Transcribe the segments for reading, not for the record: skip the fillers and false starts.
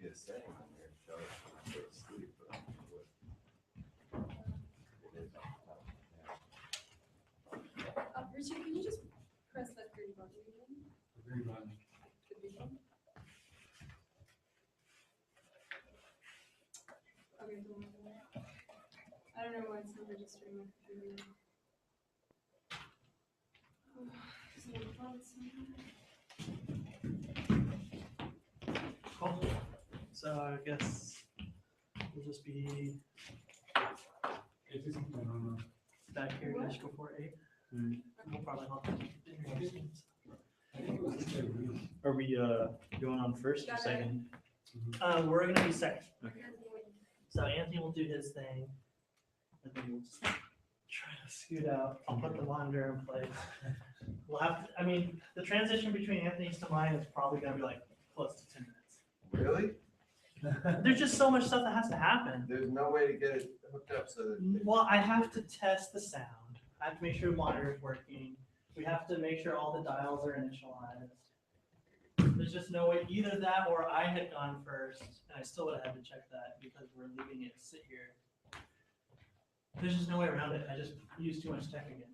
be a setting on there, tell it to go to sleep, but what it is. Richard, can you just press that green button again? The green button. The green button? Okay, don't worry. I don't know why it's not registering my computer. Cool. So I guess we'll just be It isn't going on. back here What? just before 8. We'll probably hop in. I think it was just a real. Are we going on first or second? We're gonna be second. Okay. So Anthony will do his thing, and then we'll just try to scoot out. I'll put the monitor in place. We'll have to, I mean, the transition between Anthony's to mine is probably gonna be like close to 10 minutes. Really? There's just so much stuff that has to happen. There's no way to get it hooked up so that. Well, I have to test the sound. I have to make sure the monitor is working. We have to make sure all the dials are initialized. There's just no way, either that or I had gone first, and I still would have had to check that because we're leaving it sit here. There's just no way around it. I just used too much tech again.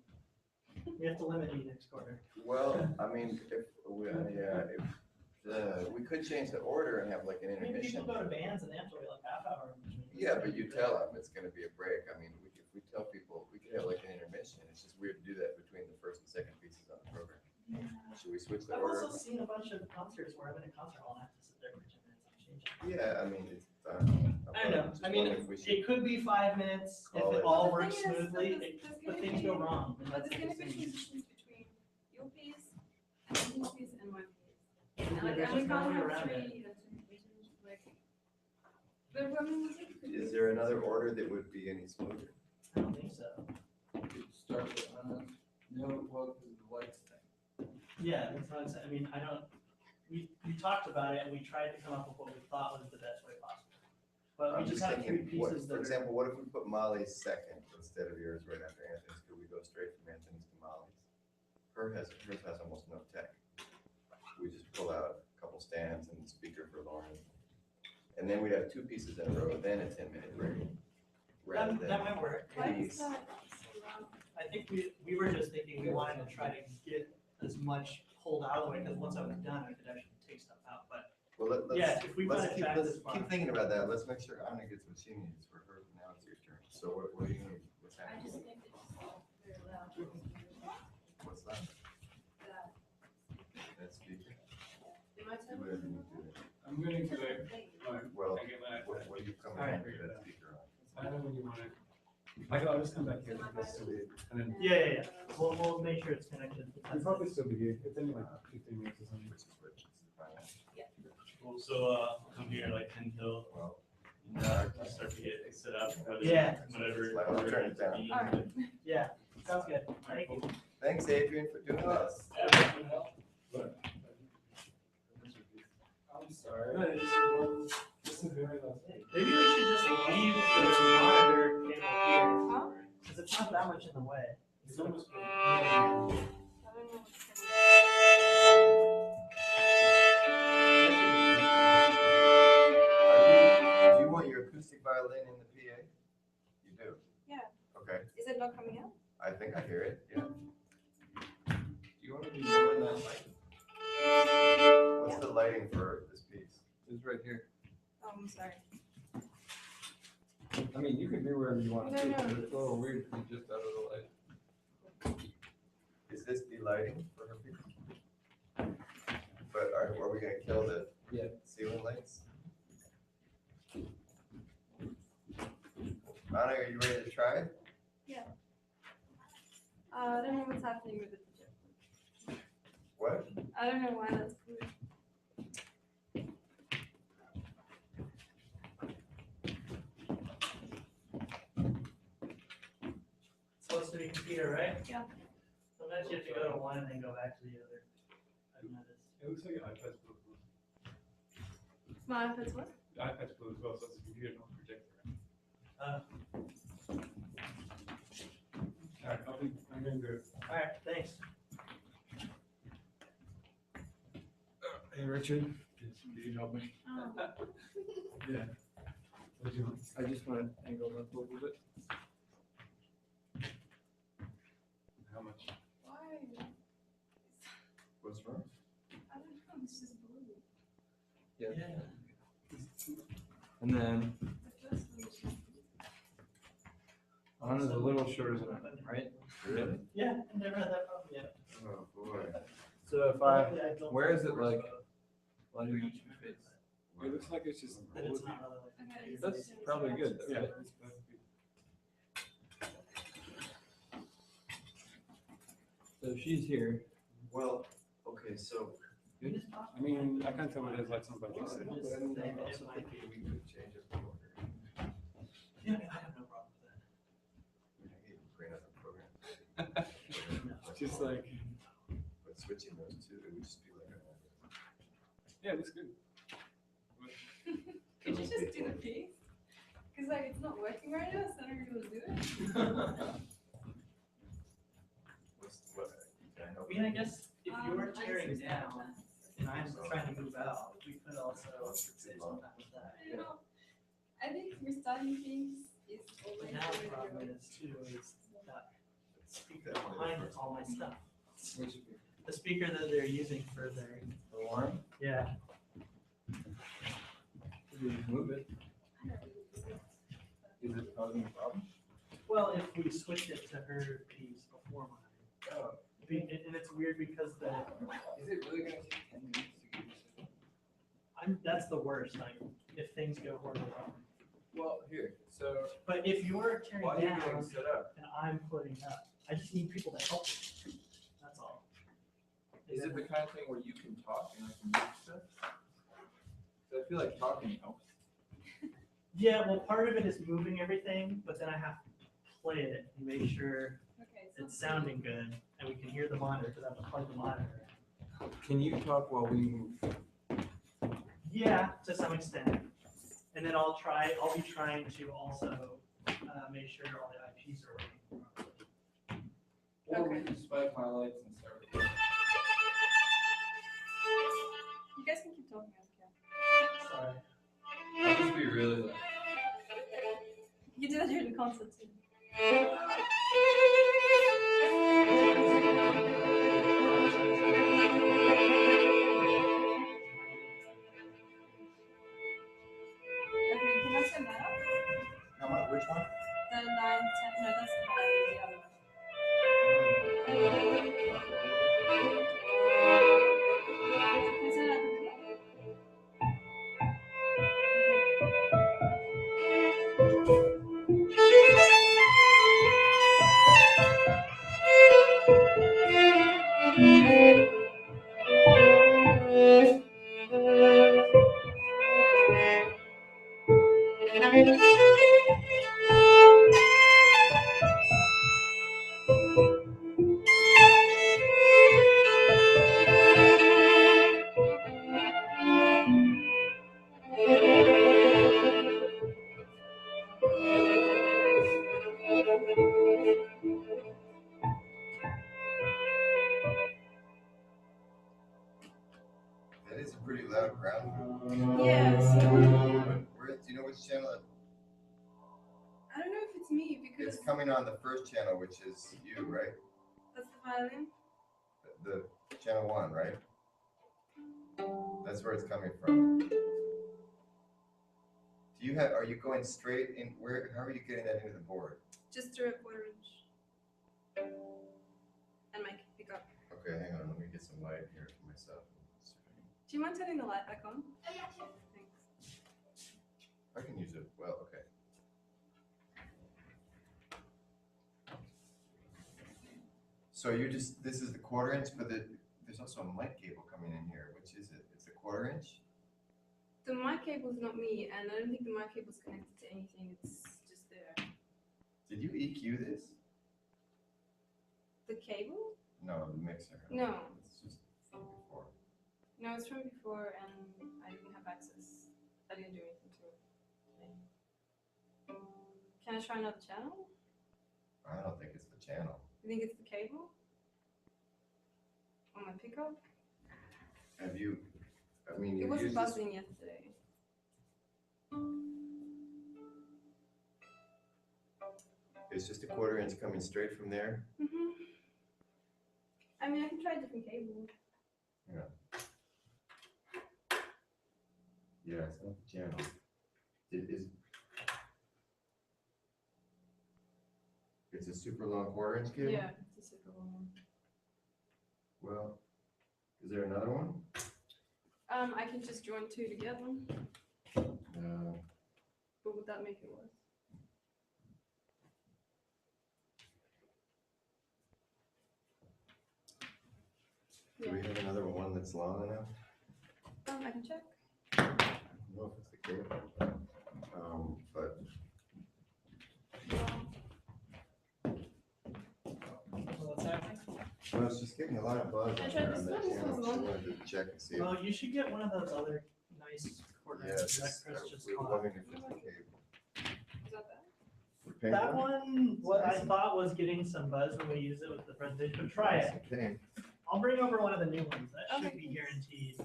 We have to limit it next quarter. Well, I mean, if we could change the order and have like an I mean, intermission. people go to bands and they have to wait like half hour. in between. Yeah, but you tell them it's gonna be a break. I mean, if we tell people, we could have like an intermission. It's just weird to do that between the first and second pieces on the program. Should we switch the I've order? also seen a bunch of concerts where I'm in a concert hall and I have to sit there for 10 minutes and change it. Yeah, I mean, it's. I don't know. I mean, it could be 5 minutes if Call it it. all But the works thing is, smoothly, there's but gonna things be- go wrong. and But that's there's the gonna be thing. transitions between your piece and his piece and my piece. Yeah, And like, there's and we just no can't way have around it. three, like. But I mean, Is there another order that would be any smoother? I don't think so. Start with, no, well, the lights thing. Yeah, that's what I'm saying. I mean, I don't, we talked about it and we tried to come up with what we thought was the best way possible. But we I'm just just have three thinking, what, pieces for that are, example, what if we put Molly's second instead of yours right after Anthony's? Could we go straight from Anthony's to Molly's? Hers has almost no tech. We just pull out a couple stands and the speaker for Lauren. And then we'd have two pieces in a row, then a 10-minute break. Rather that might than work. why is piece. that so loud? I think we were just thinking we wanted to try to get as much pulled out of the way, because once I was done, I could actually take stuff out, but Well, yeah, if we've got let's it back let's this far. keep thinking about that. Let's make sure Anna gets what she needs for her. Now it's your turn. So what do you need? What's I happening? just think it's very loud. What's that? That- That speaker? Am I Do whatever you need to do. I'm gonna do it. Well, I get my what do you come All right. in with that speaker on? I don't know when you want it. I'll just come back here and just do it. And then yeah. We'll make sure it's connected. you'll probably still be here. It's only like 15 minutes or something. Which is which? Cool. So come here like until Well, start to get set up. Yeah. Whatever. Like, I'll turn it down. All right. Yeah, sounds good. Thank you. thanks, Adrian, for doing this. I'm sorry. No, this is very last thing. Maybe we should just leave the monitor cable here, Huh? because it's not that much in the way. It's almost. I don't know what's Do you want your acoustic violin in the PA? You do? Yeah. Okay, Is it not coming out? I think I hear it, yeah. Do you want to be doing that light? What's the lighting for this piece? It's right here. Oh, I'm sorry. I mean, you can be wherever you want to be, No, no. but it's a little weird to be just out of the light. Is this the lighting for her piece? But are we gonna kill the Yeah. ceiling lights? Anna, are you ready to try it? I don't know what's happening with it. What? I don't know why that's cool. It's supposed to be computer, right? Yeah. Sometimes you have to go to one and then go back to the other. I've noticed. It looks like your iPad's blue. My iPad's what? The iPad's blue as well, so it's a computer, not a projector. Alright, I'm gonna do it. All right, thanks. Hey, Richard. Did you help me? Oh. Yeah. What do you want? I just want to angle it up a little bit. How much? Why? What's wrong? I don't know, it's just blue. Yeah. Yeah. And then The first one is just blue. on is a little shorter than that, right? Really? Yeah, I never had that problem yet. Oh, boy. So if Luckily, I built where is that it like, first, why do you face? It looks like it's just. but it's not really like. Okay, That's probably good, though, Yeah. right? it's perfect. So she's here. Well, okay, so. Good. I mean, I can't tell what it is like somebody Well, said. no, but I mean, I also think we could change up the order. Yeah, I have no problem with that. I mean, I hate to bring up a program. Just like, But switching those two, it would just be like a. yeah, it looks good. Could you just do the piece? Cause like it's not working right now, so I don't really do it. What, can I help? I mean, I guess if you were I tearing just down understand and I'm trying to move out, we could also say something with that. that. I don't know. I think restarting things is always But now the the way to problem go. is too, is that speaker behind all my stuff. Which, The speaker that they're using for their, Alarm? yeah, you move it, I don't really do it. is it causing a problem? well, if we switch it to her piece before mine. Oh, And it's weird because is it really gonna take 10 minutes to get this? that's the worst, like, if things go horribly wrong. Well, here, so But if you're tearing while you're down getting set up, and I'm putting up, I just need people to help me. That's all. is it the kind of thing where you can talk and I can move stuff? So I feel like talking helps. Yeah, well, part of it is moving everything, but then I have to play it and make sure Okay, it's sounding good and we can hear the monitor because I have to plug the monitor in. Can you talk while we move? Yeah, to some extent. And then I'll be trying to also make sure all the IPs are working properly. Or we Okay. can spike my lights and start recording. You guys can keep talking, I don't care. Sorry. I'll just be really loud. You can do that during the concert too. Okay, can I send that up? How much, which one? The 9, 10, no, that's the other one. Can I send it up in the middle? That is a pretty loud crowd. Yeah, so Where, do you know which channel? I don't know if it's me because It's coming on the first channel, which is you, right? that's the violin. The channel 1, right? That's where it's coming from. Do you have, are you going straight in, where, how are you getting that into the board? Just through a 1/4 inch. And my pickup. Okay, hang on, let me get some light here for myself. Do you mind turning the light back on? Oh yeah, sure. Thanks. I can use it, well, okay. So you just, this is the 1/4 inch, but there's also a mic cable coming in here. Which is it? It's a 1/4 inch? The mic cable is not me, and I don't think the mic cable is connected to anything. It's just there. Did you EQ this? The cable? No, the mixer. No. It's just from before. No, it's from before, and I didn't have access. I didn't do anything to it. Can I try another channel? I don't think it's the channel. You think it's the cable? On my pickup? Have you, I mean, It you wasn't used this, buzzing yesterday. It's just a 1/4 inch coming straight from there. Mhm. I mean, I can try a different cable. Yeah, it's not the channel. It is. It's a super long 1/4 inch cable? Yeah, it's a super long one. Well, is there another one? I can just join 2 together, No. but would that make it worse? Do we have another one that's long enough? I can check. I don't know if it's the cable. But What's happening? well, it's just getting a lot of buzz I on tried there this on that one, this channel. was So I long. wanted to check and see. Well, you should get one of those other nice coordinates Yes, that Chris just we were caught. wondering if it's the cable. Is that bad? The pink That one, what I thought was getting some buzz when we use it with the presentation, but try it. Okay. I'll bring over one of the new ones. That should Okay, be thanks. guaranteed.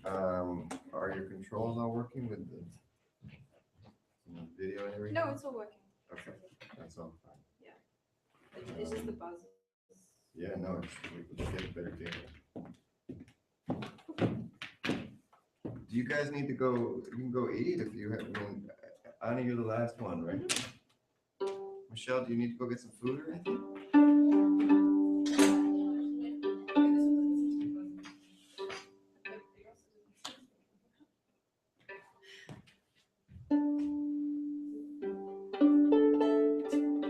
Are your controls all working with the video and everything? No, it's all working. Okay, that's all fine. It's just the buzz. Yeah, no, we should get a better cable. Do you guys need to go, you can go eat if you have, I mean, Anna, you're the last one, right? Michelle, do you need to go get some food or anything?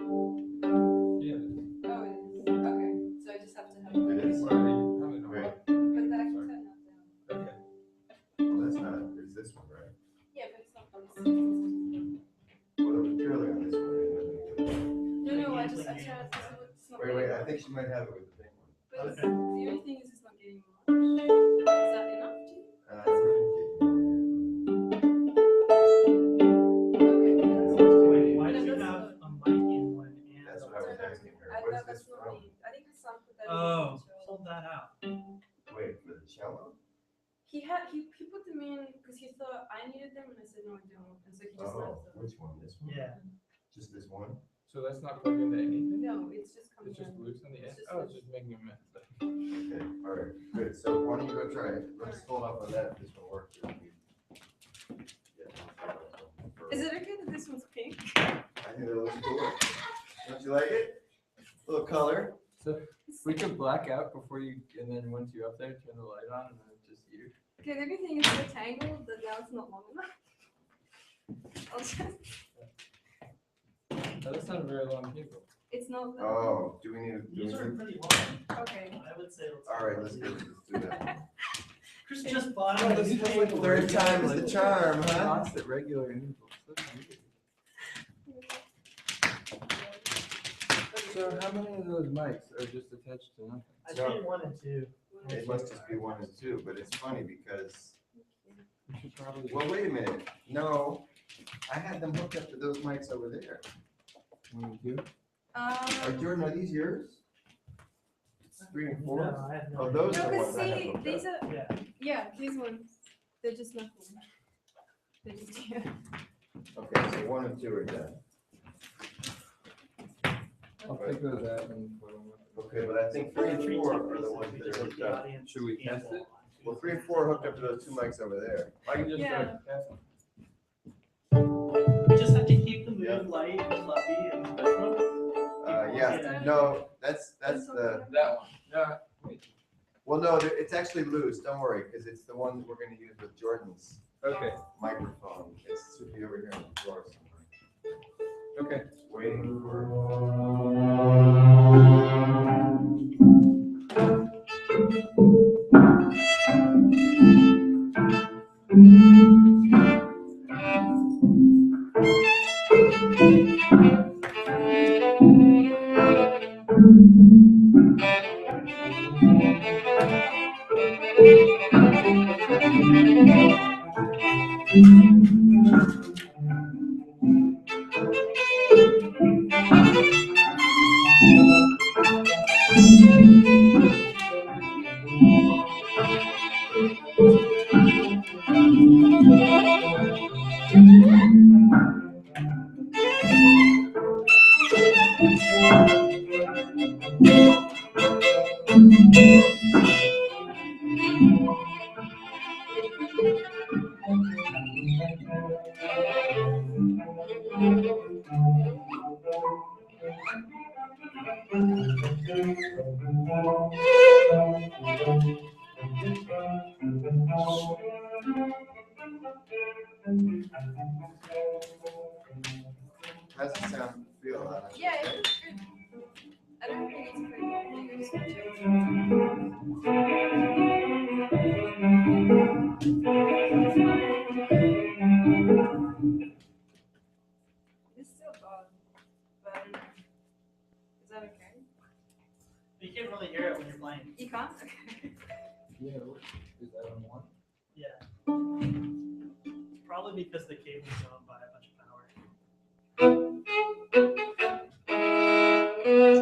Yeah. Oh, it is. Okay, so I just have to have. It is. Well, you have it on. Wait, But that I can turn that down. Okay. well, that's not, it's this one, right? Yeah, but it's not on this. Well, it was purely on this one. Right? No, I just, it's not. Wait, I think she might have it with the pink one. But it's, Okay. the only thing is it's not getting much. Is that enough to you? We're gonna Okay. Wait, why But do you that's have not- a mic in one keep- and? That's what I was asking her. I What know is this that's not from? me. I think Hassan put that in. Oh, his intro. hold that out. Wait, for the cello? He put them in because he thought I needed them and I said no I don't, and so he just Oh, left them. which one? This one? Yeah. Just this one? So that's not plugged into anything? No, it's just coming It's just in. loose on the end? It's just Oh, it's loose. just making a mess. Okay, all right, good. So why don't you go try it? Let's hold off on that if this one works. Is it okay that this one's pink? I think that looks cool. Don't you like it? Little color. So we could black out before you, and then once you're up there, turn the light on, and then it's just you. Okay, the good thing is so tangled that now it's not long enough. I'll just, Oh, that's not a very long cable. it's not that. Oh, do we need to? These are pretty long. Okay. I would say let's. All right, let's do that. Chris just bought Oh, it. this is just like Third time is the charm, huh? Lots at regular intervals. That's weird. So how many of those mics are just attached to nothing? I say 1 and 2. It must just be 1 and 2, but it's funny because, We should probably. well, wait a minute. No, I had them hooked up to those mics over there. One, two. Jordan, are these yours? 3 and 4? No, I have no. Oh, idea. those No, are the because ones I have see, hooked these up. are, Yeah. yeah, these ones, they're just nothing. They're just here. Okay, so 1 and 2 are done. I'll take those out and put them with. Okay, but I think 3 and 4 are the ones that are hooked up. Should we test it? Well, 3 and 4 are hooked up to those 2 mics over there. I can just Yeah. test them. We just have to keep the Yeah. mood light and fluffy and this one. Yeah, no, that's the, That one. No, wait. well, no, it's actually loose, don't worry, because it's the one that we're gonna use with Jordan's Okay, microphone. It should be over here on the floor somewhere. okay. Waiting for. Okay. How's the sound feel? Anna? Yeah, it feels good. I don't really need to put your switches. It's still bad, but I don't know. Is that okay? You can't really hear it when you're playing. You can't? Okay. Yeah, is that on one? Yeah. Probably because the cable's going by a bunch of power.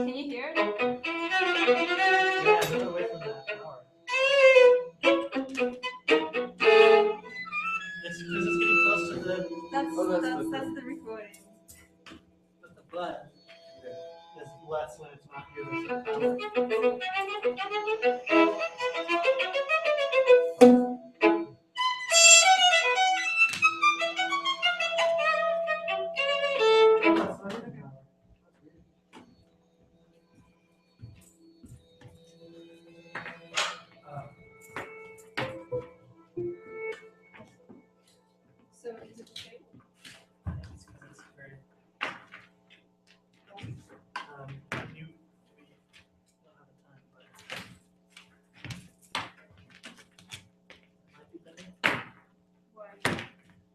Can you hear it? Yeah, move away from that power. It's because it's getting close to the, That's the recording. but the buzz is less when it's not here with the power. So is it okay? It's 'cause it's very, you, we don't have the time, but. Might be better. Why?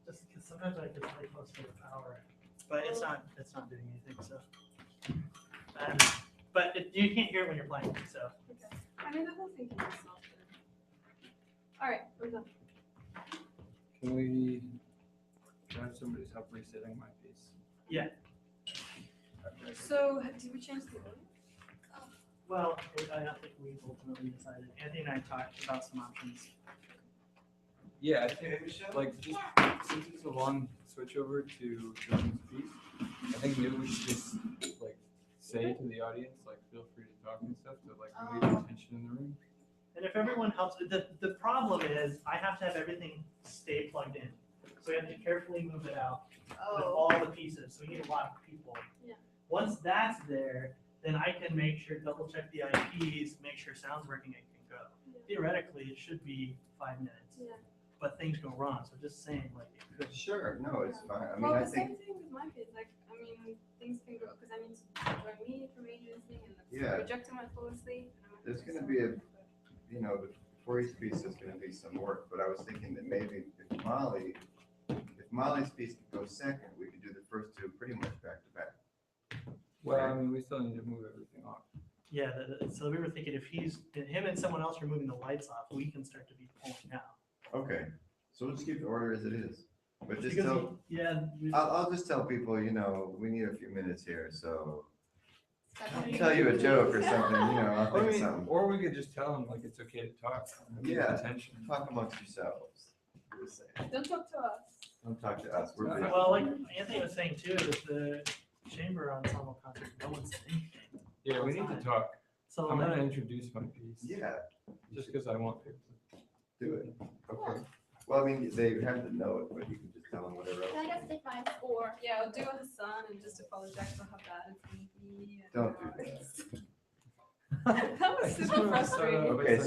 Just because sometimes I get really close to the power, but it's not doing anything, so. But you can't hear it when you're playing, so. Okay. I mean, the whole thing can be solved. All right, we're done. Can we have somebody's help resetting my piece? Yeah. So, did we change the order? Well, I don't think we ultimately decided. Anthony and I talked about some options. Yeah, I think like just since it's a long switch over to Jordan's piece, I think maybe we should just like say to the audience like feel free to talk and stuff to like relieve the tension in the room. And if everyone helps, the problem is I have to have everything stay plugged in. So we have to carefully move it out with all the pieces. So we need a lot of people. Yeah. Once that's there, then I can make sure, double check the IPs, make sure sound's working and can go. Yeah. Theoretically, it should be 5 minutes, Yeah. but things go wrong. So just saying like it could. Sure, no, it's fine. I mean, Well, I the think, same thing with my kids. Like, I mean, things can go because I need to join me from agency and the Yeah. projector might fall asleep. And I might There's miss gonna be a- something, you know, before each piece, there's gonna be some work, but I was thinking that maybe if Molly's piece could go second, we could do the first two pretty much back to back. Well, I mean, we still need to move everything off. Yeah, so we were thinking if him and someone else are moving the lights off, we can start to be pulling out. Okay, so we'll just keep the order as it is, but just Because tell, yeah, I'll just tell people, you know, we need a few minutes here, so but- I'll tell you a joke or something, you know, I'll Or, I think of mean, something. or we could just tell them like it's okay to talk. Relieve the Yeah. tension. Talk amongst yourselves. Just say, Don't talk to us. don't talk to us, we're busy. well, like Anthony was saying too, is the chamber ensemble concert, no one said anything. Yeah, we need to talk. So I'm gonna like, introduce my piece. Yeah, Just because I want people to. do it, okay. Well, I mean, they have to know it, but you can just tell them whatever Can I else. just take my score? Yeah, I'll do a Hassan and just apologize for how bad it's gonna be. and, Don't do That was super frustrating. Okay,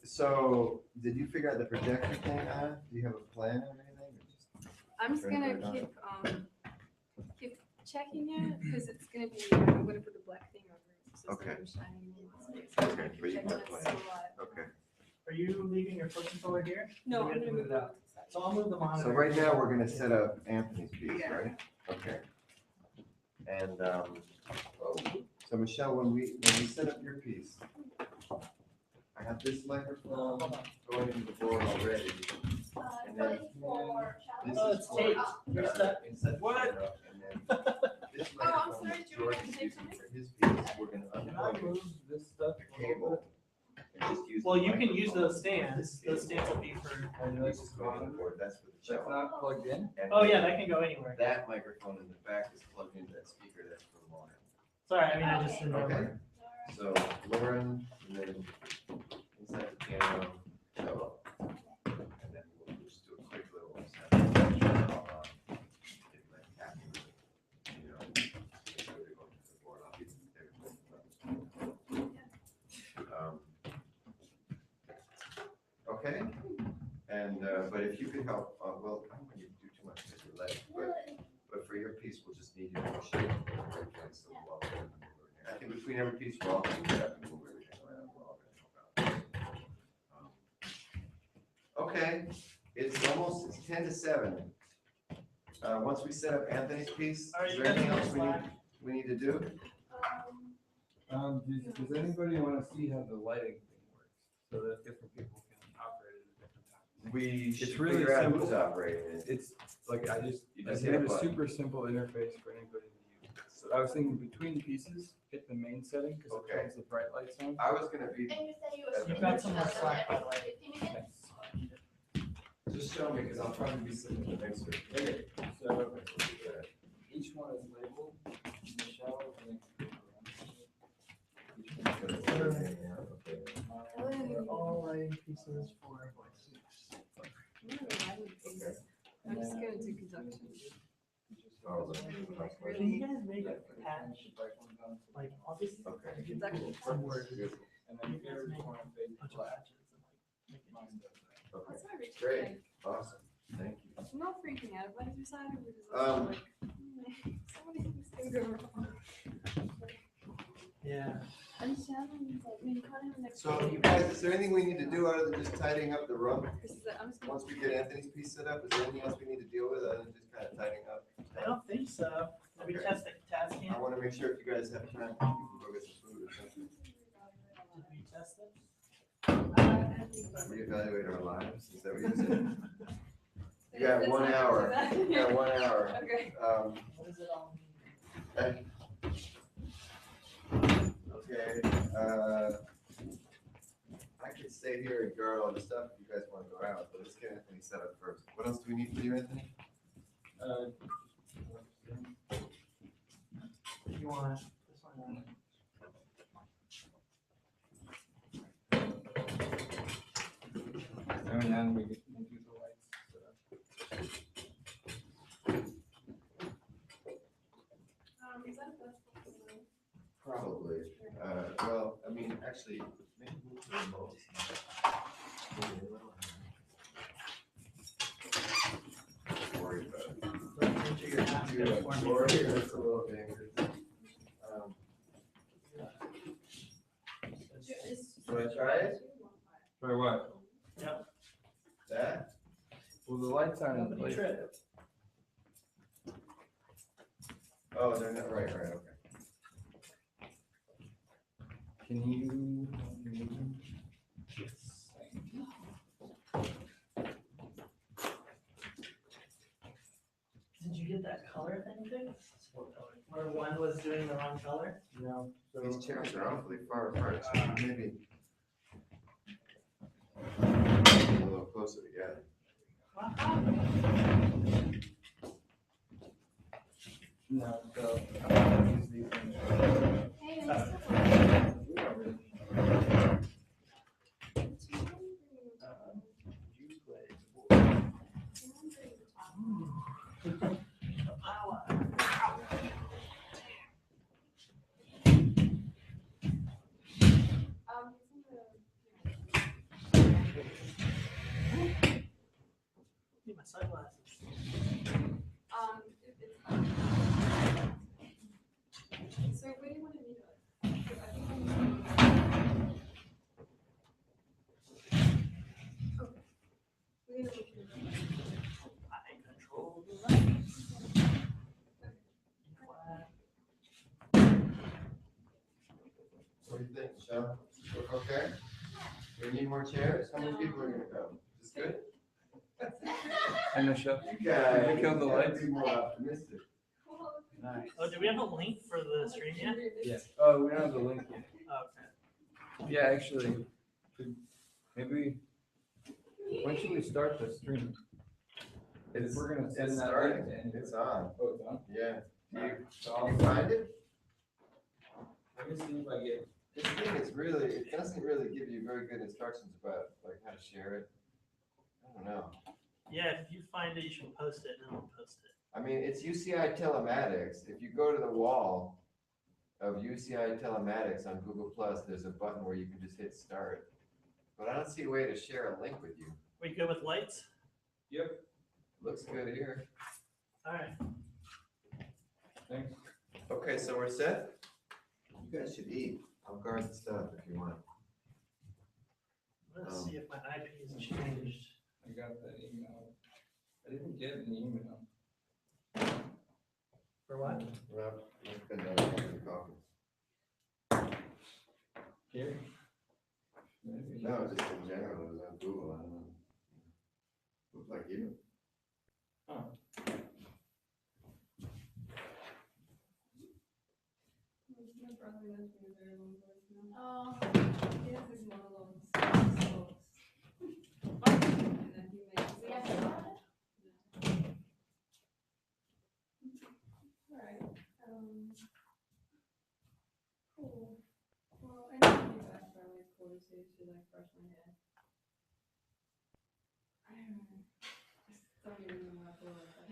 so, did you figure out the projector thing, Anna? Do you have a plan or anything? or just- I'm just Turn gonna it on. keep checking it because it's gonna be. I'm gonna put the black thing over it. So it's Okay. not shining in my face. Okay, Keep but you checking can it play so it. live. Okay, are you leaving your foot controller here? No, We I'm have to gonna move it out. over to the side. So I'll move the monitor. so right now, we're gonna set up Anthony's piece, right? Okay. And, so Michelle, when we set up your piece, I have this microphone going into the board already. And then this Oh, is it's for- taped. You're yeah, stuck. inside the What? camera, and then this Oh, I'm microphone sorry, that do you want me to Jordan's take using something? for his piece, we're gonna Can I unplug move this stuff? the cable and just use. Well, the you can use microphone those for stands. this Those cable. stands will be for. And This this is going on the board, that's for the That's cello. not plugged in? And Oh, yeah, then that can go anywhere. that microphone in the back is plugged into that speaker, that's for Lauren. Sorry, I mean, I just didn't Okay, remember. so Lauren, and then inside the piano, cello. And then we'll just do a quick little sound. Okay? And, but if you could help, well, I don't want you to do too much with your leg, but for your piece, we'll just need you to push it. So we'll all move everything. I think between every piece, we're all going to have to move everything around. We're all going to help out. Okay, it's 10 to 7. Once we set up Anthony's piece, Are is you there anything guys else Slack? we need to do? Does anybody wanna see how the lighting thing works, so that different people can operate it at different times? We It's should really figure out who's simple. operating it. It's like, I You just made hit a a button. super simple interface for anybody to use. So I was thinking between pieces, hit the main setting, cause it Okay. turns the bright lights on. I was gonna be, You've got some more slack, by the way. just show me, because I'll probably be sitting in the next one. Okay, so each one is labeled, Michelle, and then. They're all lighting pieces for voice. I'm just going to conduction. Oh, Can you guys make a patch? Like, I'll just okay. Conduction. some words. And then here's one of the Bunch of black. patches and like make it. Okay, That's not really great, like, awesome, thank you. I'm not freaking out about your side, we're just also like, so many things can go wrong. Yeah. And Shannon, like, you can't have an next. So you guys, is there anything we need to do other than just tidying up the room? Chris is like, I'm just gonna. Once we get Anthony's piece set up, is there anything else we need to deal with other than just kind of tidying up? I don't think so. Did we Okay. test the task I can? want to make sure if you guys have time, you can go get some food or something. Did we test it? Reevaluate our lives, is that what you said? You Yeah, got that's 1 not gonna hour, do that. you got 1 hour. Okay. What does it all mean? Okay, I could stay here and guard all the stuff if you guys want to go out, but let's get Anthony set up first. What else do we need for you, Anthony? You want this one? And then we do the lights. Is that a best? Probably, well, I mean, actually, maybe move to the most. Don't worry about it. Don't change your task Do it. for me. Or here, it's a little dangerous. Should I try it? Try what? Yep. That? Well, the lights aren't in Company place. trip. Oh, they're not, right, okay. Can you? Did you get that color thing fixed? Where one was doing the wrong color? No. These chairs are awfully far apart, so maybe. A little closer together. No, so I'm gonna use these ones. Hey, We don't really- You played. Power. Need my sunglasses. So where do you want to meet us? Okay. We're gonna look at it. I control the lights. What do you think, Michelle? Okay? Do we need more chairs? How many people are gonna come? Is this good? And Michelle? You guys, Did we kill the you gotta lights? be more optimistic. Nice. Oh, do we have a link for the stream yet? Yes. Oh, we don't have the link yet. Okay. Yeah, actually, maybe, when should we start the stream? If we're gonna send It's that starting, link to anybody. it's on, Oh, it's on? yeah. So Can you find it? let me see if I get. This thing is really, it doesn't really give you very good instructions about like how to share it. I don't know. Yeah, if you find it, you should post it and I'll post it. I mean, it's UCI telematics. If you go to the wall of UCI telematics on Google Plus, there's a button where you can just hit start. But I don't see a way to share a link with you. We good with lights? Yep, Looks good here. All right. thanks. Okay, so we're set? You guys should eat. I'll guard the stuff if you want. Let's see if my IP has changed. I got that email. I didn't get an email. For what? Well, I've been done with the coffee. Here? Maybe. No, just in general, it was on Google, I don't know. Looked like you. Oh. My brother left me a very long voicemail. Oh, He has his monologues. And then he makes it. yeah. Alright, cool. Well, I need to be back by like 4:30 to like brush my hair. I don't know. I don't even know what I feel like that.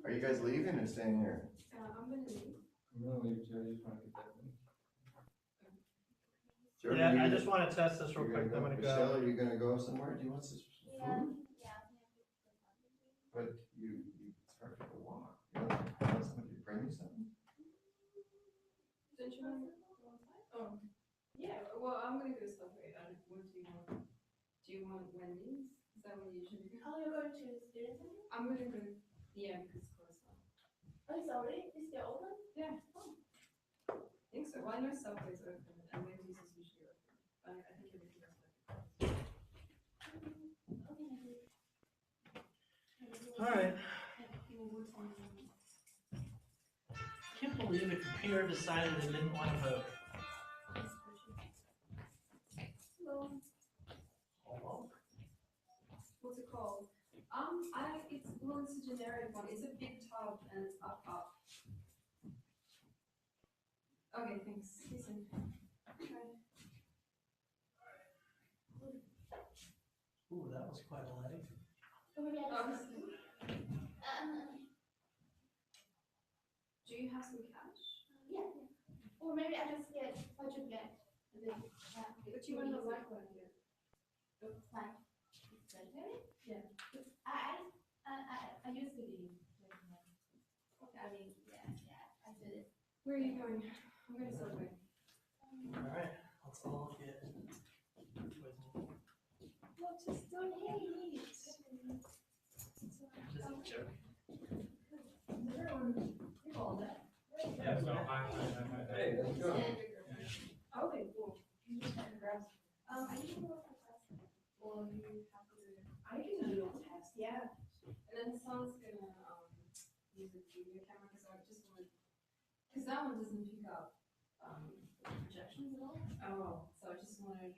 Are you guys leaving or staying here? I'm gonna leave. I'm gonna leave too, I just wanna get that link. Jordan, Yeah, I you- just want to test this real you're quick. I'm gonna Michelle, go. are you gonna go somewhere? Do you want some Yeah, food? yeah. But it's hard to walk. You know, want somebody to bring you something? Don't you want? Oh, yeah. Well, I'm gonna go Subway. What do you want? Do you want Wendy's? Is that what you usually do? Oh, you're going to the student center? I'm gonna go. Yeah, because it's close now. Oh, it's already, it's still open? Yeah. I think so. Well, I know Subway's open and Wendy's is usually open. I think everything else is open. Okay. All right. Well, what time is it? I can't believe the computer decided it didn't want to vote. Hello. Hello? What's it called? It's a generic one. It's a big tub and it's up. Okay, thanks. See you soon. Bye. Ooh, that was quite a leg. So maybe I Oh, just, do you have some cash? yeah, yeah. Or maybe I just get what you get. And then, yeah. But you want to like one here. Like, it's legendary? Yeah. I used to be. I mean, yeah, I did it. Where are you going? I'm going to Subway. All right, let's all get. Well, just don't hate. Just a joke. Everyone, you all that. Yeah, so Hey, let's go. Okay, cool. You just have to grab. I need to go for class. Well, you have to. I can do a test, yeah. And then someone's gonna use a video camera because I just wanted, because that one doesn't pick up Projections at all? oh, so I just wanted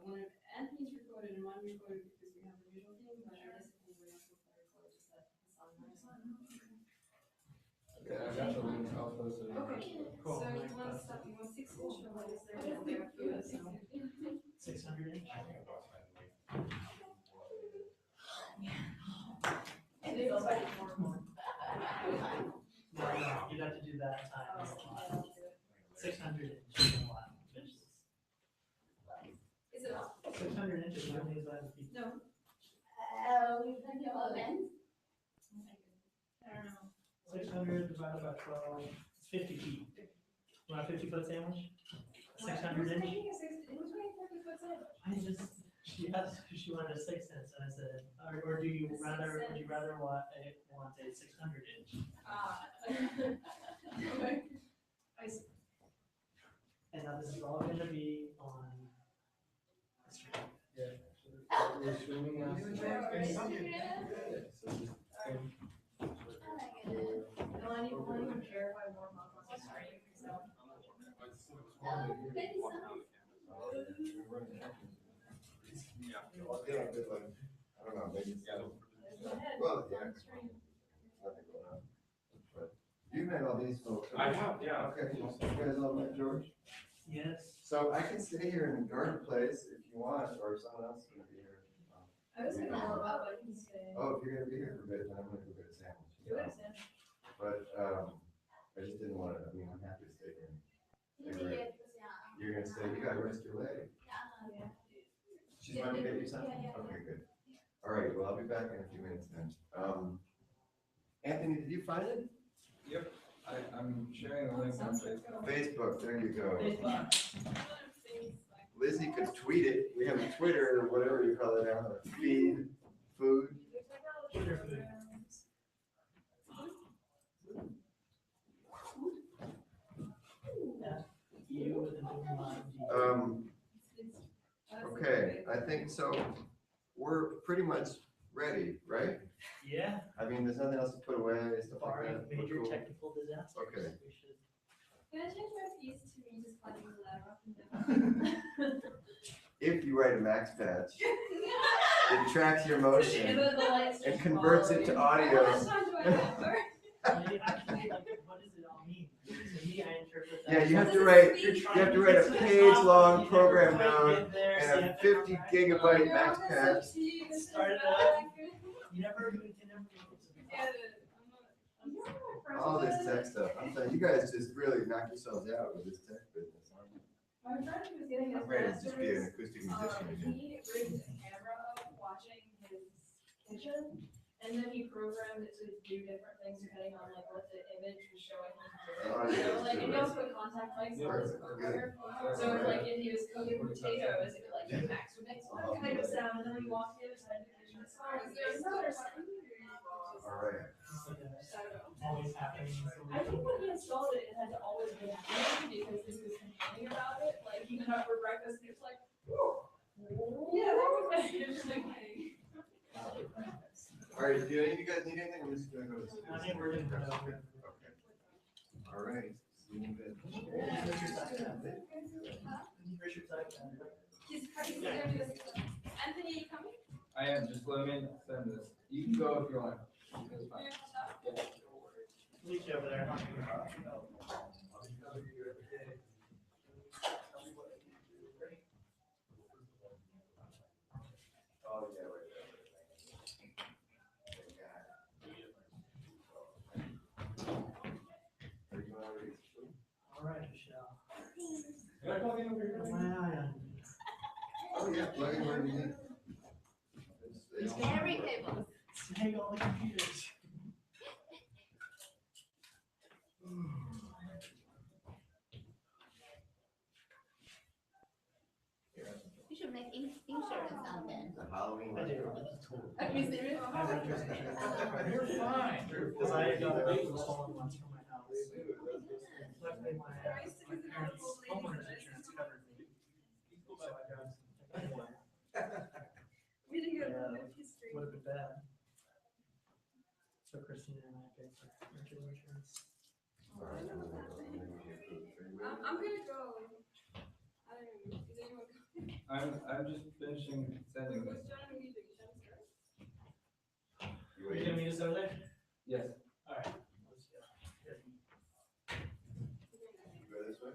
wanted Anthony's recorded and mine recorded because we have the visual thing, but I guess if we have to record just that the sound nice. Okay, I got the link, I'll post it. Okay, Cool. so you want stuff, you want 6 inch or what is there? Yeah, 600 inch. And it's also. No, you'd have to do that time. 600 inch. is a lot. Is it up? 600 inches, how many is that in feet? No. We can do all ends. I don't know. 600 divided by 12, it's 50 feet. You want a 50-foot sandwich? 600 inch? It was making 50 foot sandwich. I just, she asked if she wanted a 6 inch, and I said, or do you rather, would you rather want a 600 inch? Okay. I see. And now this is all going to be on the stream. We're streaming now. No, I need to verify more on the screen, so. Yeah, good one. I don't know, maybe it's. Well, yeah. Nothing going on. But you met all these folks. I have, yeah. Okay, you guys all met George? Yes. So I can stay here and guard the place if you want, or someone else is gonna be here. I was gonna roll up, but I can stay. Oh, if you're gonna be here for a bit, then I'm gonna go get a sandwich. Good, Sam. But, I just didn't wanna, I mean, I'm happy to stay here. You're gonna say, you gotta rest your leg. She's going to get you something? Yeah. Okay, good. All right, well, I'll be back in a few minutes then. Anthony, did you find it? Yep, I'm sharing the link on Facebook. Facebook, there you go. Facebook. Lizzie could tweet it. We have a Twitter or whatever you call it now, feed, food. Twitter food. Yeah. You with a new Okay, I think so. We're pretty much ready, right? Yeah, I mean, there's nothing else to put away, stuff like barring that. We're major cool. technical disasters. Okay. We should. Can I change my piece to me just climbing the ladder up and down? If you write a max patch, it tracks your motion and converts it to How audio. much time do I have for? Actually, like, what does it all mean? To me, I interpret that. Yeah, you have Does to it write, speak? you have to write a page-long program note and and a 50 gigabyte max patch. Start it up. You never can never do All this tech stuff. I'm telling you, you guys just really knock yourselves out with this tech business. My friend who was getting his I'm ready to just be an master's, acoustic musician again. he rigged a camera watching his kitchen, and then he programmed it to do different things depending on like what the image was showing him doing. Oh, yeah, So like, that's and he good. also put contact mics on his Perfect, cooker. good. So if like if he was cooking potatoes, it would like Max would make one kind of sound, and then we walked the other side of the kitchen. It's like, is there another sound? All right. I don't know. always happening. I think when he installed it, it had to always be happening because he was complaining about it. Like he got up for breakfast and he was like, yeah, that was like, he was just like, hey. All right, do any of you guys need anything? I'm just gonna go to. I think we're gonna go over. Okay. All right. See you in a bit. Richard's like, He's gonna do this. Anthony, come here. I am, just let me send this. You can go if you want. That's fine. meet you over there. Oh, yeah, right there. Are you already? All right, Michelle. Can I plug in over here? Oh, yeah, plug in where you need. It's- they don't- Every cable. Snag all the computers. You should make insurance on them. The Halloween. I do. Are you serious? You're fine. Because I got a stolen once from my house. Luckily, my parents' homeowner's insurance covered me. So I got. We didn't get Yeah, a live history. would have been bad. So Christina and I paid for Richard's insurance. All right, I'm gonna go. I'm gonna go. I don't know. Is anyone coming? I'm just finishing sending this. Who's joining me? Shall we start? You Are you waiting? gonna meet us over there? Yes. All right. Let's go. Here. You go this way?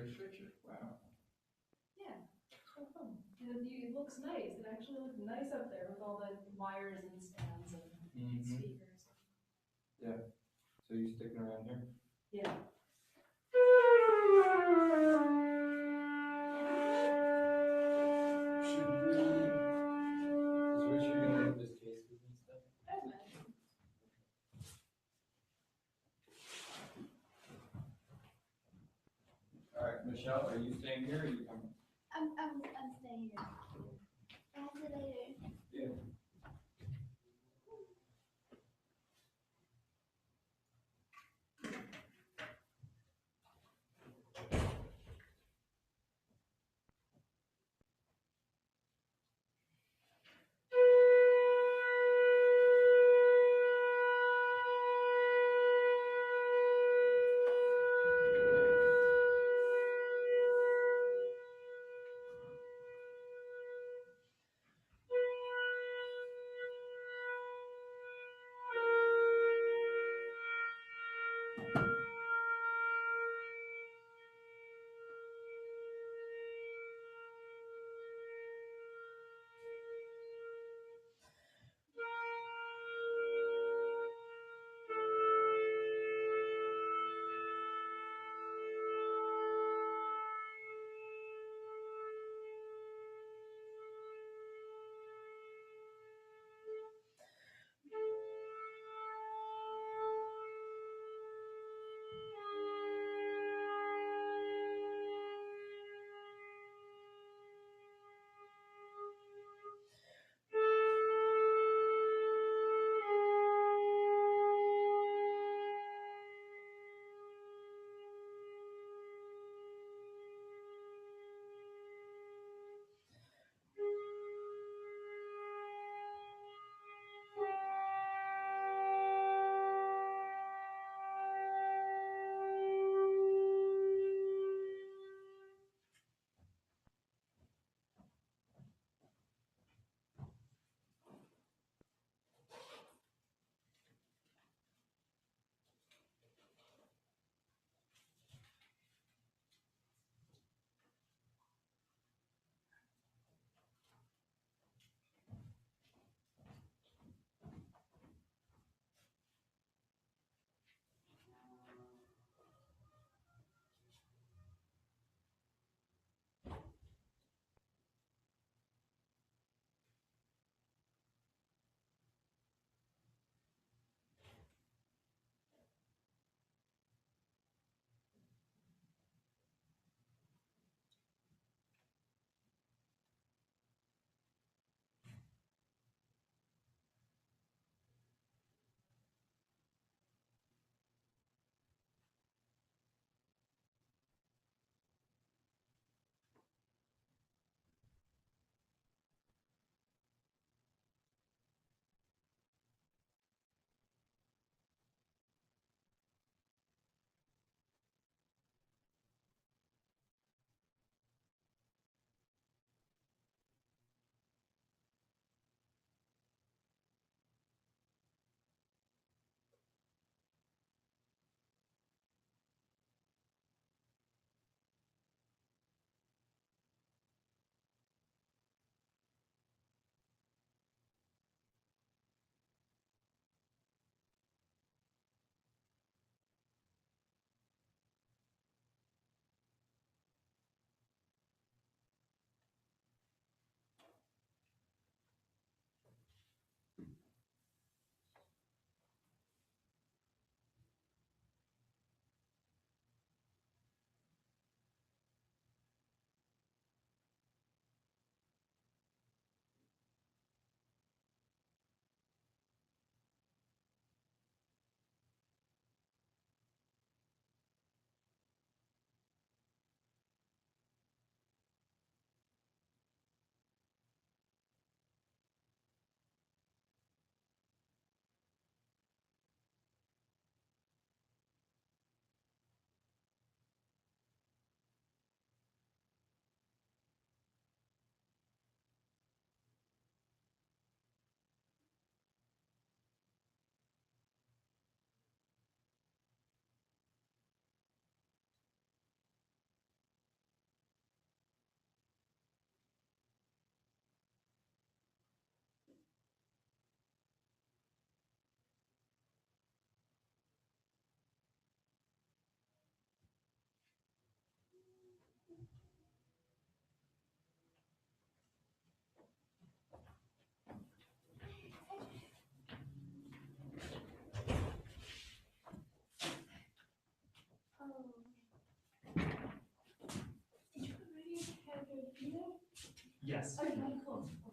Very switcher, wow. Yeah. It looks nice. It actually looks nice up there with all the wires and stands and Mm-hmm. speakers. So you sticking around here? Yeah. Should we, is Richard gonna look at this cases and stuff? I imagine. Alright, Michelle, are you staying here or are you coming? I'm staying here. I'll see you later. Yeah. Yes. Okay, cool. So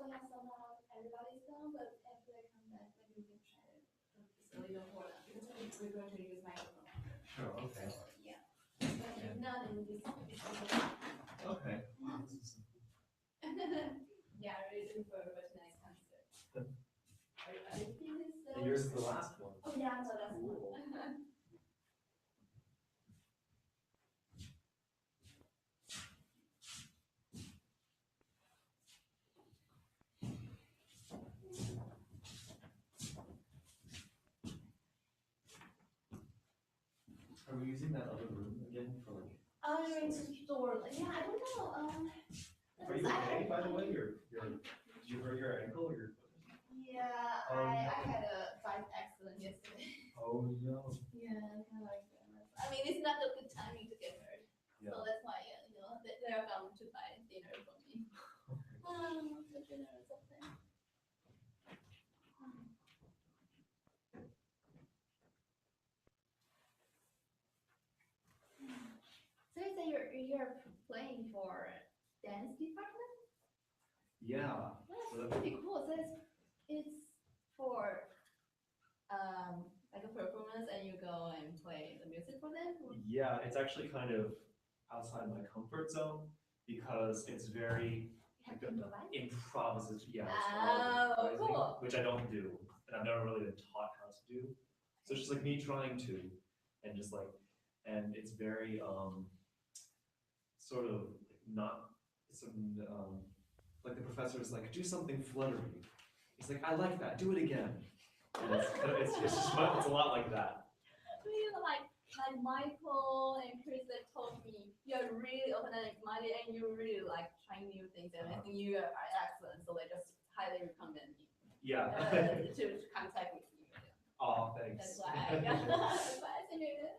yeah, so now everybody's done, but after they come back, maybe we can try to just a little more because we're going to use microphone. Sure, okay. Yeah. But if not, then this. Okay. Wow, this is- Yeah, I really looking forward to tonight's concert. Are you feeling so? And yours is the last one. Oh yeah, so that's Cool. one. Are we using that other room again for like? I'm going to store, yeah, I don't know, Are you okay, by the way? Did you hurt your ankle or your foot? yeah, Oh, I no. had a bike accident yesterday. Oh, no. Yeah, kind of like that. I mean, it's not a good timing to get hurt. Yeah. So that's why, they're going to buy dinner for me. For dinner or something. So you say you're playing for dance department? Yeah. That's pretty cool. So it's for like a performance, and you go and play the music for them. Yeah, it's actually kind of outside my comfort zone because it's very You have to improvise. improvisative. Yeah, it's Oh, improvising, cool. which I don't do, and I've never really been taught how to do. So it's just like me trying to, and just like, and it's very sort of not some like the professor is like, do something fluttery. He's like, I like that. Do it again. And it's just it's a lot like that. Really like Michael and Chris that told me you're really open-minded and you really like trying new things, and I think you are excellent. So they just highly recommend me Yeah. to contact with you. Oh, thanks. That's why I got fascinated.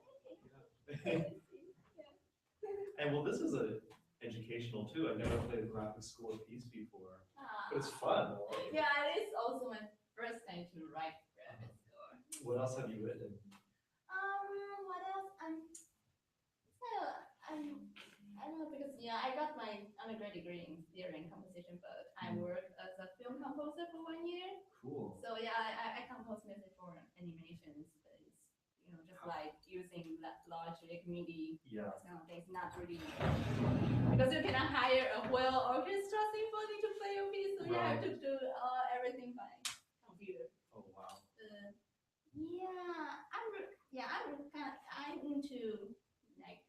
And well, this is a educational too. I've never played a graphic school piece before, but it's fun. Yeah, it is also my first time to write graphic score. What else have you written? What else? I don't know because I got my undergrad degree in theory and composition, but I worked as a film composer for 1 year. Cool. So I compose music for animations, but it's just like using Logic, MIDI, Yeah. kind of things. Not really because you cannot hire a whole orchestra symphony to play your piece, so you have to do everything by computer. Oh wow. I'm into like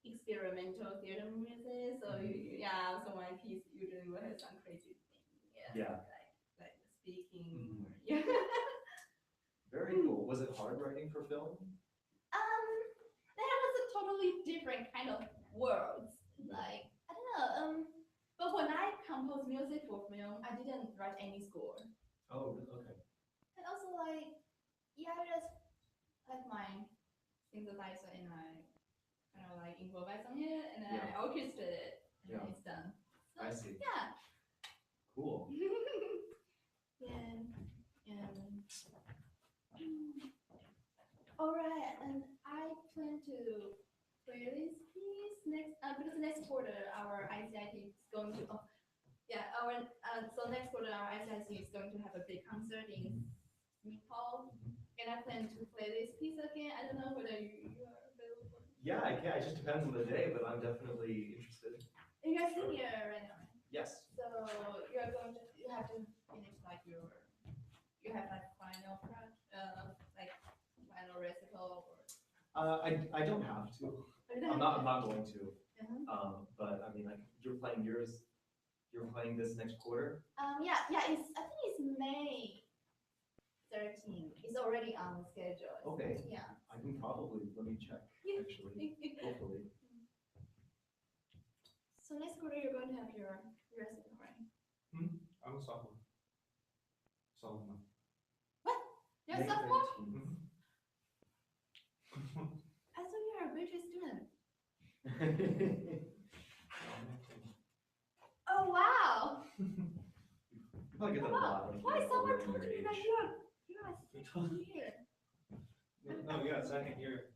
experimental theater music. So so my piece usually will have some crazy thing. Yeah. Like speaking. Mhm. Or, yeah. Very cool. Was it hard writing for film? That was a totally different kind of worlds. Like I don't know. But when I compose music for film, I didn't write any score. Oh, okay. And also I just like my synthesizer and I kind of like improvise on it and then I orchestrate it and then it's done. So, I see. Yeah. Cool. All right, and I plan to play this piece next because next quarter our ICIT is going to next quarter our ICIT is going to have a big concert in Nepal, and I plan to play this piece again. I don't know whether you are available. Yeah, I can. It just depends on the day, but I'm definitely interested. You guys senior right now, right? Yes. So you have to finish like you have like final final recital or. I don't have to. I'm not going to. But I mean, like you're playing yours. You're playing this next quarter. Yeah. I think it's May 13th. It's already on schedule. Okay. Yeah. I can probably let me check. Yeah. Actually, hopefully. So next quarter you're going to have your recital, right? I'm a sophomore. Sophomore. What? You're a May sophomore? 13th. I thought you were a graduate student. Oh wow! I get that a lot. Why someone told your you that age. you're a senior? No, yeah, second year.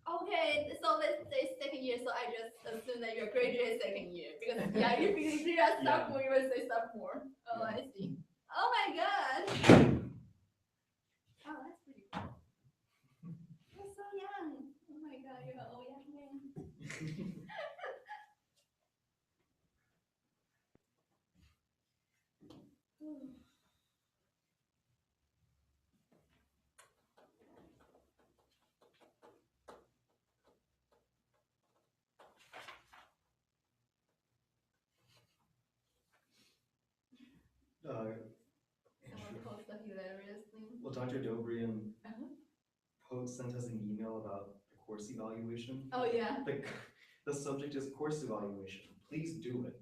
Oh, okay, so let's say second year, so I just assume that you're graduate second year, because yeah, if you are sophomore, you will say sophomore. Oh, I see. Oh my god. Oh, that's pretty cool. You're so young. Oh my god, you're an old young man. Someone post a hilarious thing. Well, Dr. Dobrian Uh-huh. sent us an email about the course evaluation. Oh yeah. The subject is course evaluation. Please do it.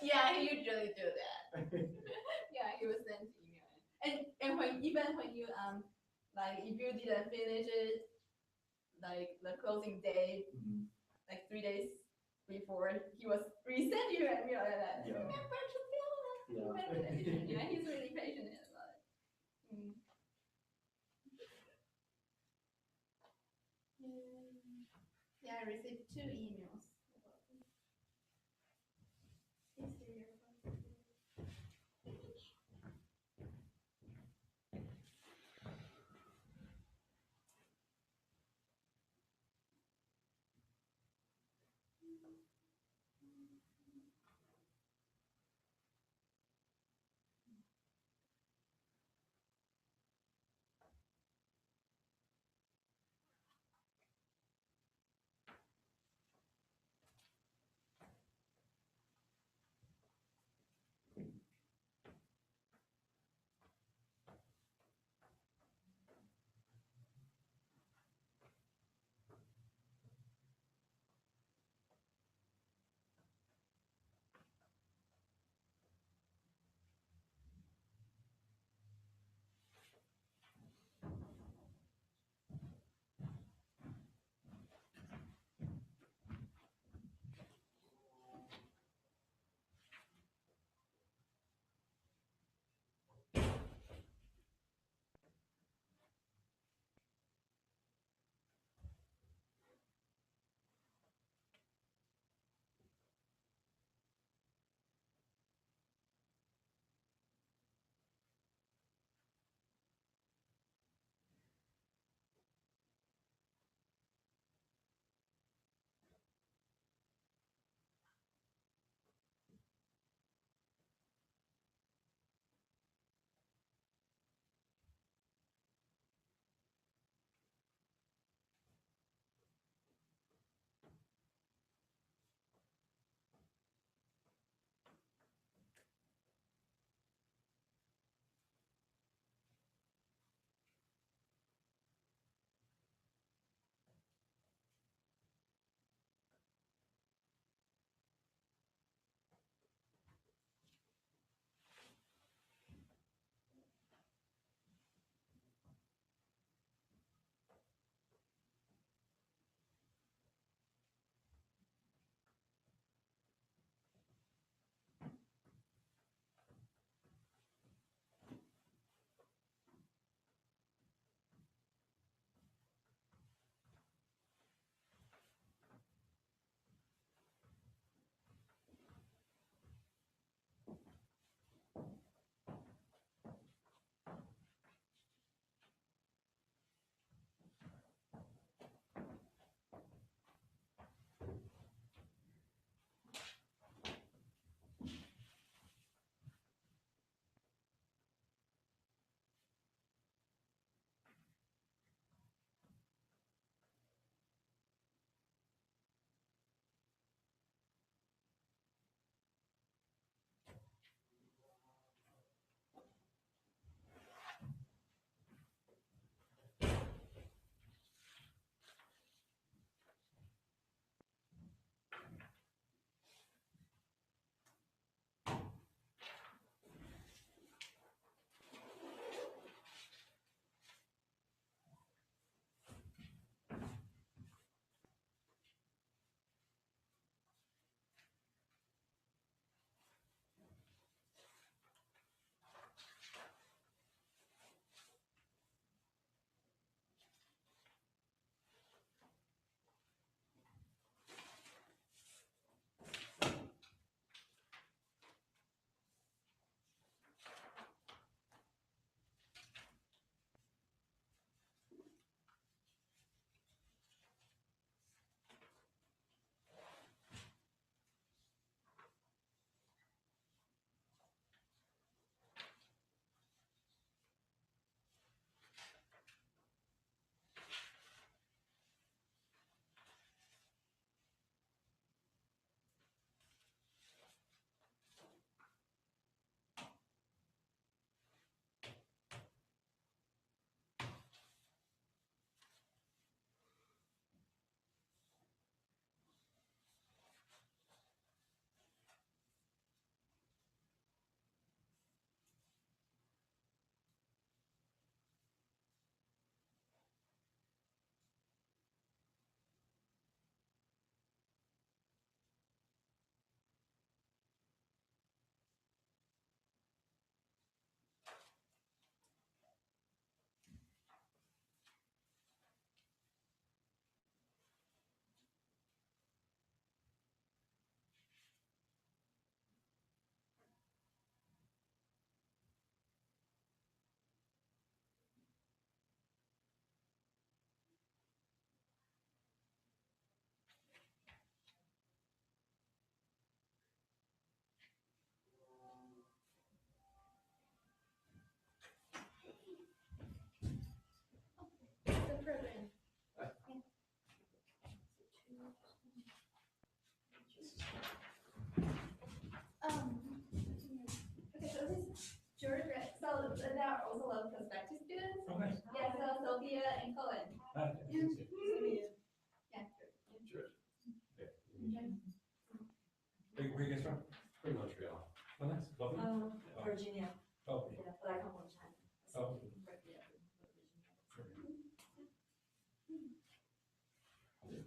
Yeah, he usually do that. Yeah, he will send email. And even when you like if you didn't finish it, like the closing day, Mhm. like 3 days before, he was resend you an email like that. Yeah. Remember to fill out the Yeah. evaluation. Yeah, he's really patient about it. Mm. Yeah, I received 2 emails about this. History of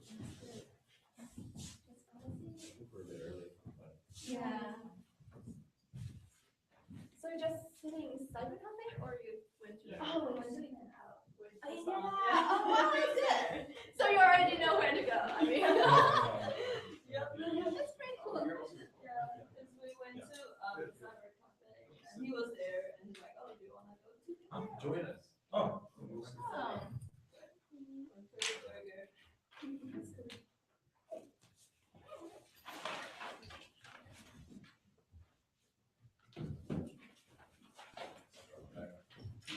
think we're a bit early, but Yeah. So you're just sitting inside the cafe or you went to? Yeah. Oh, we went to in and out. With Oh, the yeah. song. Oh, wow, that's good. So you already know where to go. I mean. Yep. That's pretty cool. Yeah, because we went to cyber cafe and he was there and he's like, oh, do you wanna go to? Join us. Oh. Oh. Pretty burger.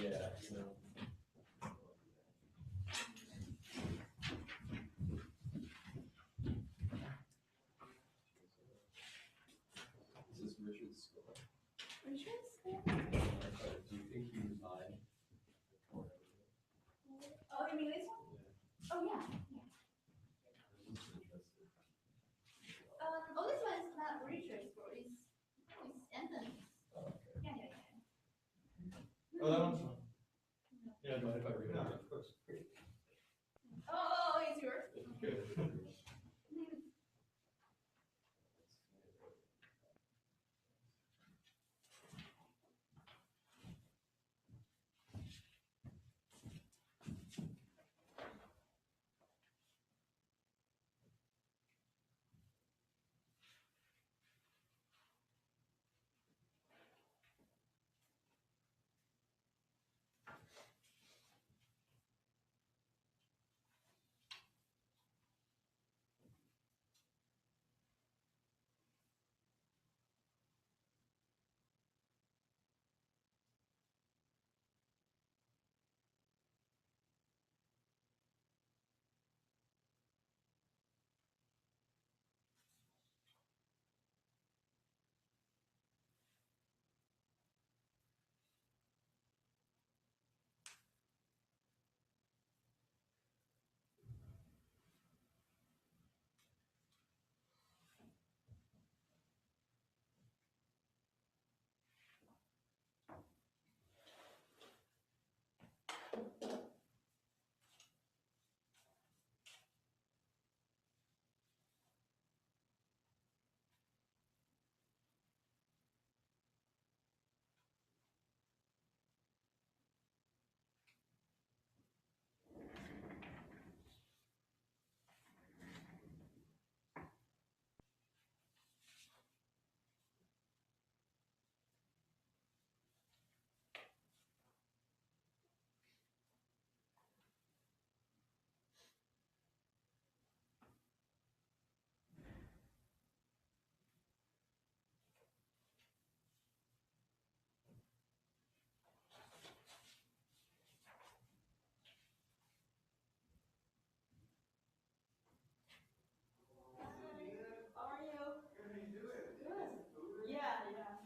Yeah, you know. this is Richard's school. Richard's? Do you think he would mind? Oh, you mean this one? Oh, yeah. Oh, this one is not Richard's school, it's Anthony's. Yeah, yeah, yeah. Oh, that one's fun. Yeah, no, if I read it. Of course. Oh, it's yours. Good. How are you? Good. Yeah, yeah.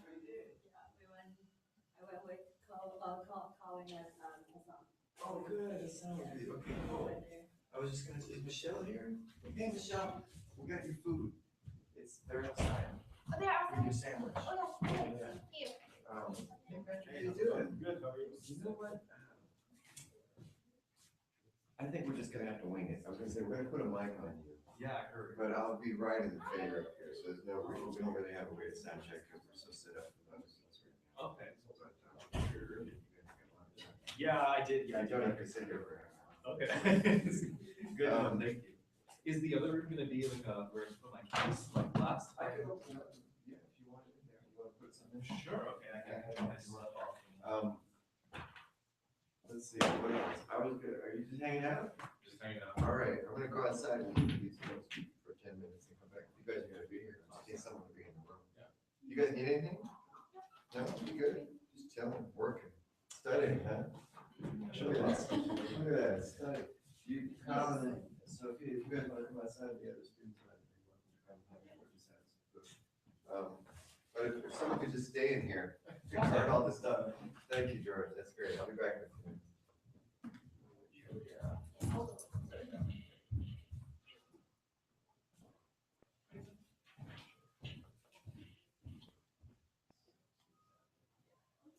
Yeah, I went with calling at, Hassan. Oh, good, that sounds good. Okay, cool. Over there. I was just gonna, is Michelle here? Hey, Michelle, we got your food. They're outside. Oh, there are Bring your some. sandwich. Oh, yeah, okay. Yeah. Here. Hey, Patrick, how you doing? Good, how are you? You know what? I think we're just gonna have to wing it. I was gonna say, we're gonna put a mic on you, Yeah, I heard. but I'll be right in the favor up here, so there's no, we don't really have a way to sound check because we're so set up for those. Okay. But, you're early, you guys got a lot of time. Yeah, I did, yeah, I You don't have did. to sit here for an hour. Okay. Good, thank you. Is the other room gonna be like where I put my keys like last I could time? open up, yeah, if you wanted in there, you wanna put something? Sure, okay, I can have my stuff off. Let's see, what else? I was good, are you just hanging out? Just hanging out. All right, I'm gonna go outside and leave these folks for 10 minutes and come back. You guys are gonna be here, in case someone will be in the room. Yeah. You guys need anything? No, you good? Just chilling, working, studying, huh? Look at that, look at that, study. You come and, so if you guys wanna come outside, the other students might be welcome to come hang out with us. But if someone could just stay in here, to start all this stuff. Thank you, George, that's great, I'll be back in a few minutes.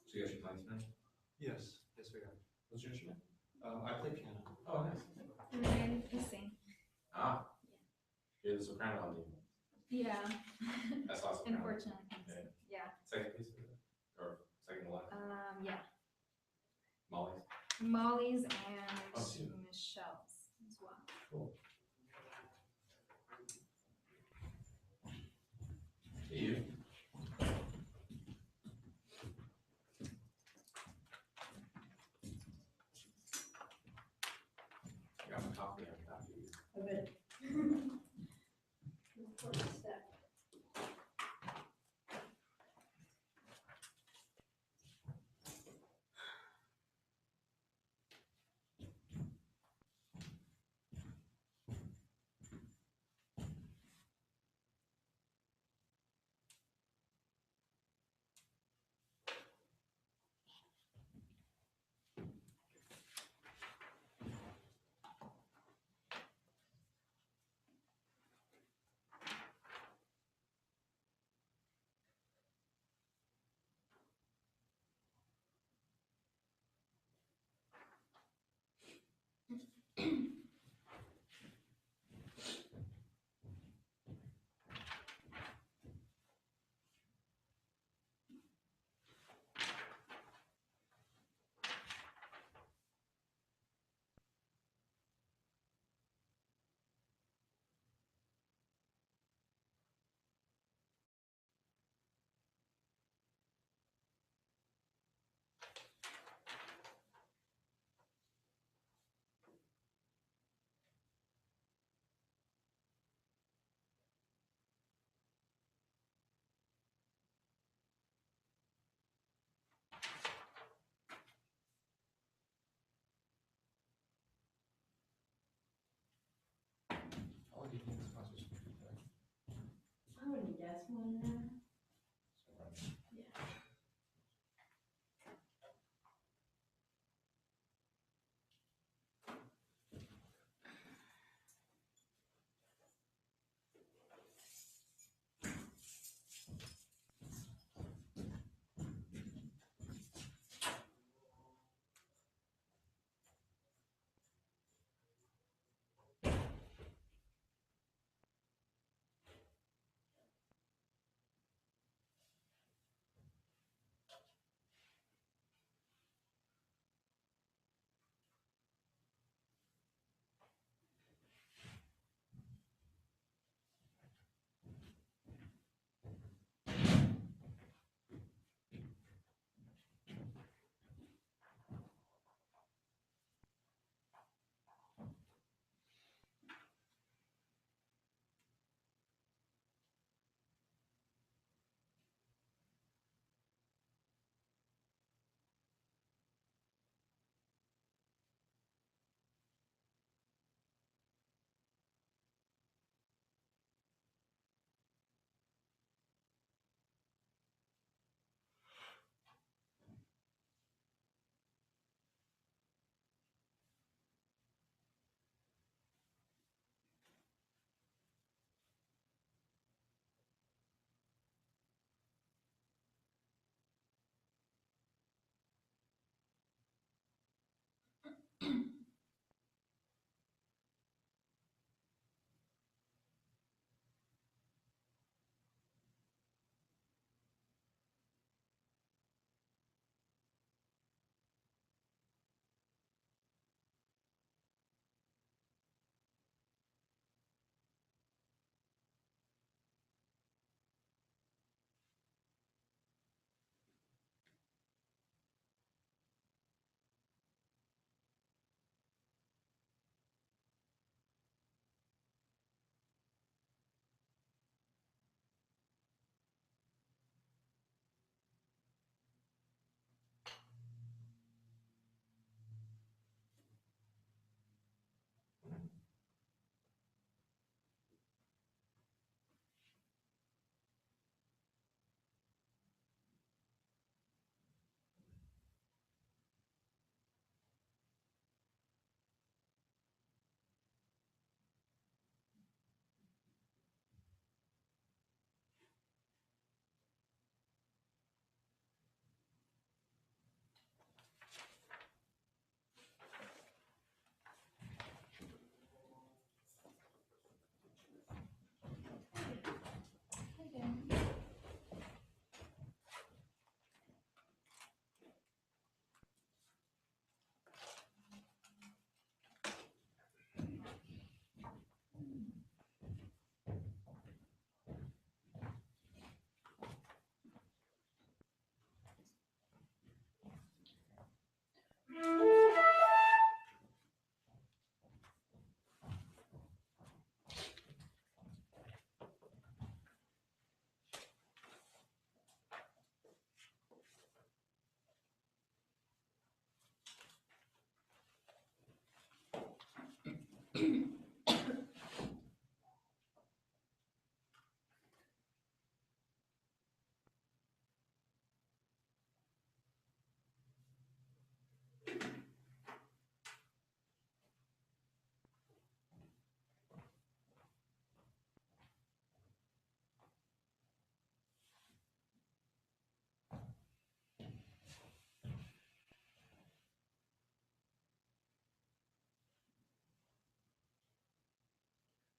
So you guys are playing tonight? Yes, yes, we are. What's your instrument? I play piano. Oh, nice. And you sing. Ah, the soprano on the, Yeah. I saw soprano. Unfortunately, yeah. Second piece, or second to last, Yeah. Molly's. Molly's Oh, and two. Michelle's as well. Cool. Hey, you. I got my coffee, I'm happy. Okay. How long do you think this process will be, right? I wouldn't guess one now.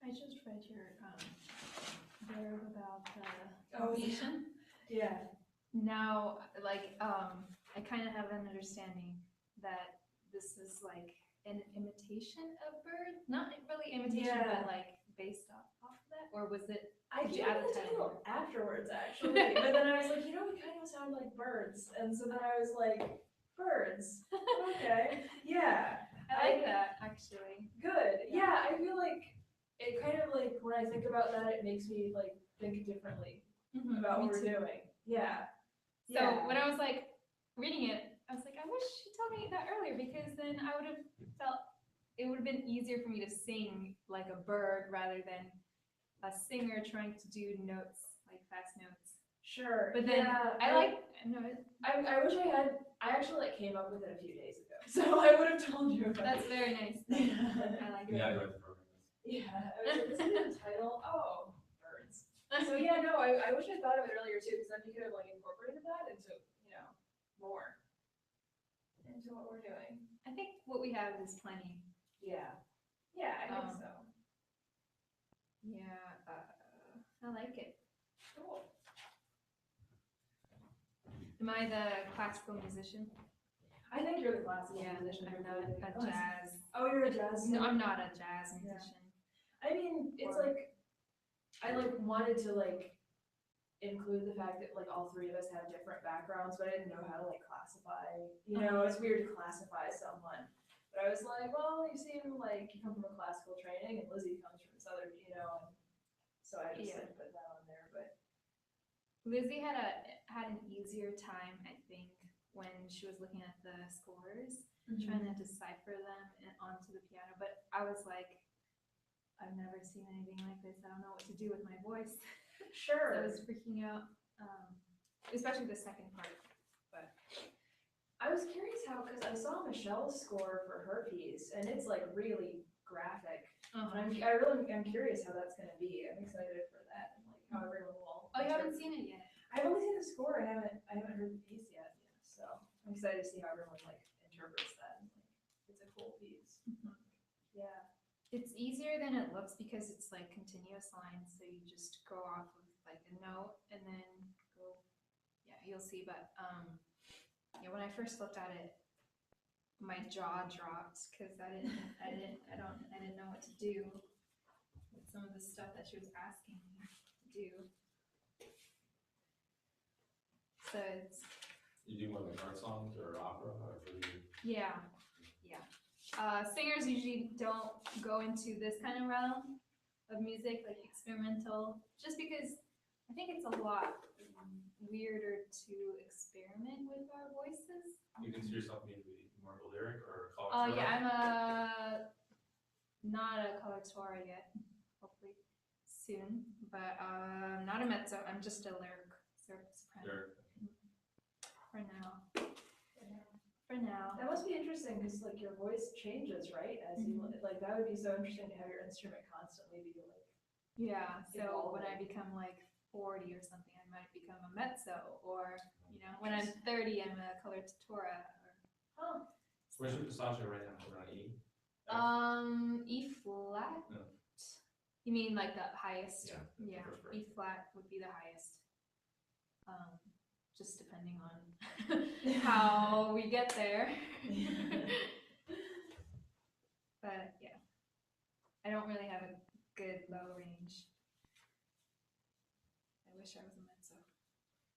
I just read your blurb about the Oh, composition. Yeah. Now, like, I kind of have an understanding that this is like an imitation of bird, not really imitation, Yeah. but like based off of that, or was it? I Did you came add up with the the title? title afterwards, actually, but then I was like, you know, we kind of sound like birds, and so then I was like, birds, okay, yeah, I like that actually. good, yeah, I feel like it kind of like, when I think about that, it makes me like think differently about Me what we're too. doing, yeah. So Yeah. when I was like reading it, I was like, I wish she told me that earlier because then I would have felt it would have been easier for me to sing like a bird rather than a singer trying to do notes, like fast notes. Sure, But then yeah, I wish I actually like came up with it a few days ago, so I would have told you about that's it. very nice. Yeah. I like Yeah, it. I read the program. Yeah, I was like, is it the title? Oh, birds. So yeah, no, I wish I thought of it earlier too, because then you could have like incorporated that into, you know, more into what we're doing. I think what we have is plenty. Yeah. Yeah, I think so. Yeah, I like it. Cool. Am I the classical musician? I think you're the classical Yeah, musician. I'm not a jazz. Oh, you're a jazz. No, singer? I'm not a jazz musician. I mean, it's Or- like, I like wanted to like include the fact that like all three of us have different backgrounds, but I didn't know how to like classify, you know, it's weird to classify someone. But I was like, well, you seem like you come from a classical training and Lizzie comes from this other, you know, and so I just Yeah. like put that on there, but Lizzie had an easier time, I think, when she was looking at the scores, trying to decipher them onto the piano. But I was like, I've never seen anything like this. I don't know what to do with my voice. sure. I was freaking out, especially the second part. But I was curious how, because I saw Michelle's score for her piece, and it's like really graphic. And I'm curious how that's gonna be. I'm excited for that and like how everyone will. Oh, you haven't seen it yet? I've only seen the score. I haven't heard the piece yet. So I'm excited to see how everyone like interprets that. And, like, it's a cool piece. Yeah. It's easier than it looks because it's like continuous lines, so you just go off of like a note and then go, yeah, you'll see. But yeah, when I first looked at it, my jaw dropped because I didn't know what to do with some of the stuff that she was asking me to do. So it's You do more like art songs or opera or what do you? yeah. Singers usually don't go into this kind of realm of music, like experimental, just because I think it's a lot weirder to experiment with our voices. You consider yourself maybe more of a lyric or a color? Yeah, I'm not a coloratura yet, hopefully soon, but not a mezzo. I'm just a lyric soprano Lyric. for now. For now. That must be interesting because like your voice changes, right? As you like, that would be so interesting to have your instrument constantly be like. Yeah, so when I Evolving. become like 40 or something, I might become a mezzo, or when I'm 30, I'm a coloratura. Oh. Where's your passage right now? We're on E? E flat. No. You mean like the highest? Yeah, Yeah, the first E flat would be the highest. Just depending on how we get there. But yeah, I don't really have a good low range. I wish I was a mezzo.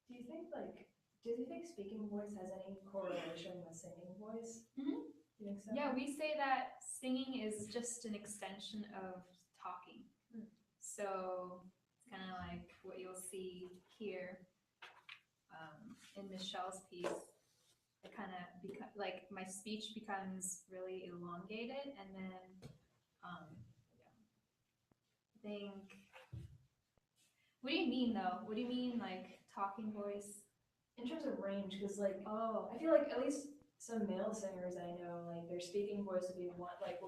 Do you think speaking voice has any correlation with singing voice? Mhm. Do you think so? Yeah, we say that singing is just an extension of talking. So it's kind of like what you'll see here in Michelle's piece. It kind of like my speech becomes really elongated, and then I think, what do you mean though? What do you mean like talking voice? In terms of range, because like, Oh, I feel like at least some male singers I know, like their speaking voice will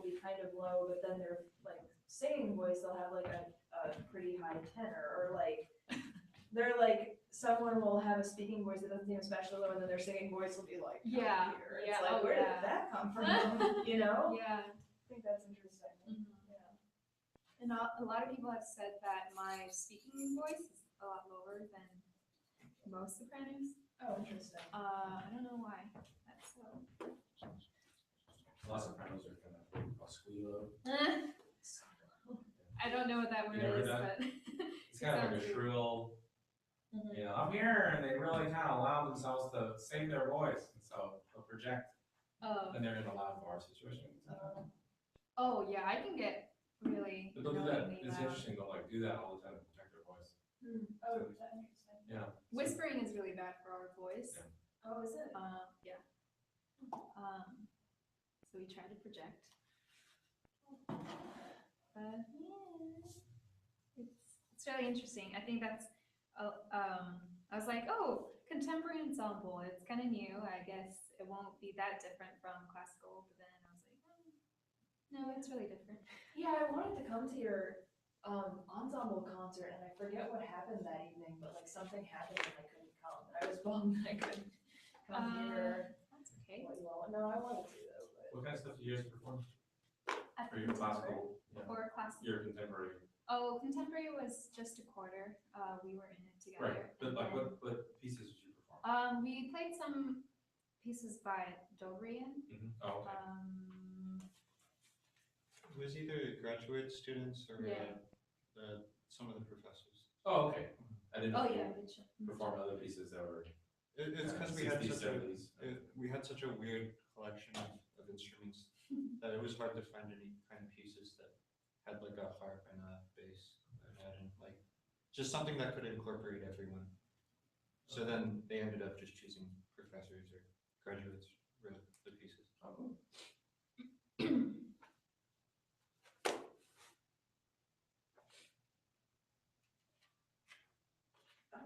be kind of low, but then their like singing voice, they'll have like a pretty high tenor, or like they're like someone will have a speaking voice that doesn't seem especially low, and then their singing voice will be like Yeah, up here. yeah, It's like, oh, where yeah. did that come from? You know? yeah. I think that's interesting. Mhm. Yeah. And a lot of people have said that my speaking voice is a lot lower than most sopranos. Oh, interesting. I don't know why. That's so. A lot of sopranos are kind of a squealo. I don't know what that word never is, done? but It's kind of like sounds a weird. shrill, Mhm. you know, I'm here, and they really kind of allow themselves to save their voice, and so they'll project, Oh. and they're in a loud bar situation. Oh yeah, I can get really. But they'll do that, annoyingly it's loud. interesting, they'll like do that all the time to protect their voice. Oh, is that interesting? Yeah. Whispering is really bad for our voice. Yeah. Oh, is it? Yeah. So we try to project. But yeah, it's really interesting. I think that's. I was like, oh, contemporary ensemble. It's kind of new. I guess it won't be that different from classical. But then I was like, no, it's really different. Yeah, I wanted to come to your ensemble concert, and I forget what happened that evening, but like something happened and I couldn't come. And I was bummed I couldn't come here. That's okay. What you all? No, I wanted to though. But What kind of stuff do you guys perform? At For your classical, or classical. your contemporary? Oh, contemporary was just a quarter. We were in it together. Right, but and like then, what pieces did you perform? We played some pieces by Dorian. Oh, okay. It was either graduate students or Yeah. some of the professors. Oh, okay. I didn't know Oh if yeah, you which performed other pieces that were It's because 60s, 70s. we had such a weird collection of instruments that it was hard to find any kind of pieces that had like a harp and a bass that hadn't like just something that could incorporate everyone. So then they ended up just choosing professors or graduates wrote the pieces. Oh, cool.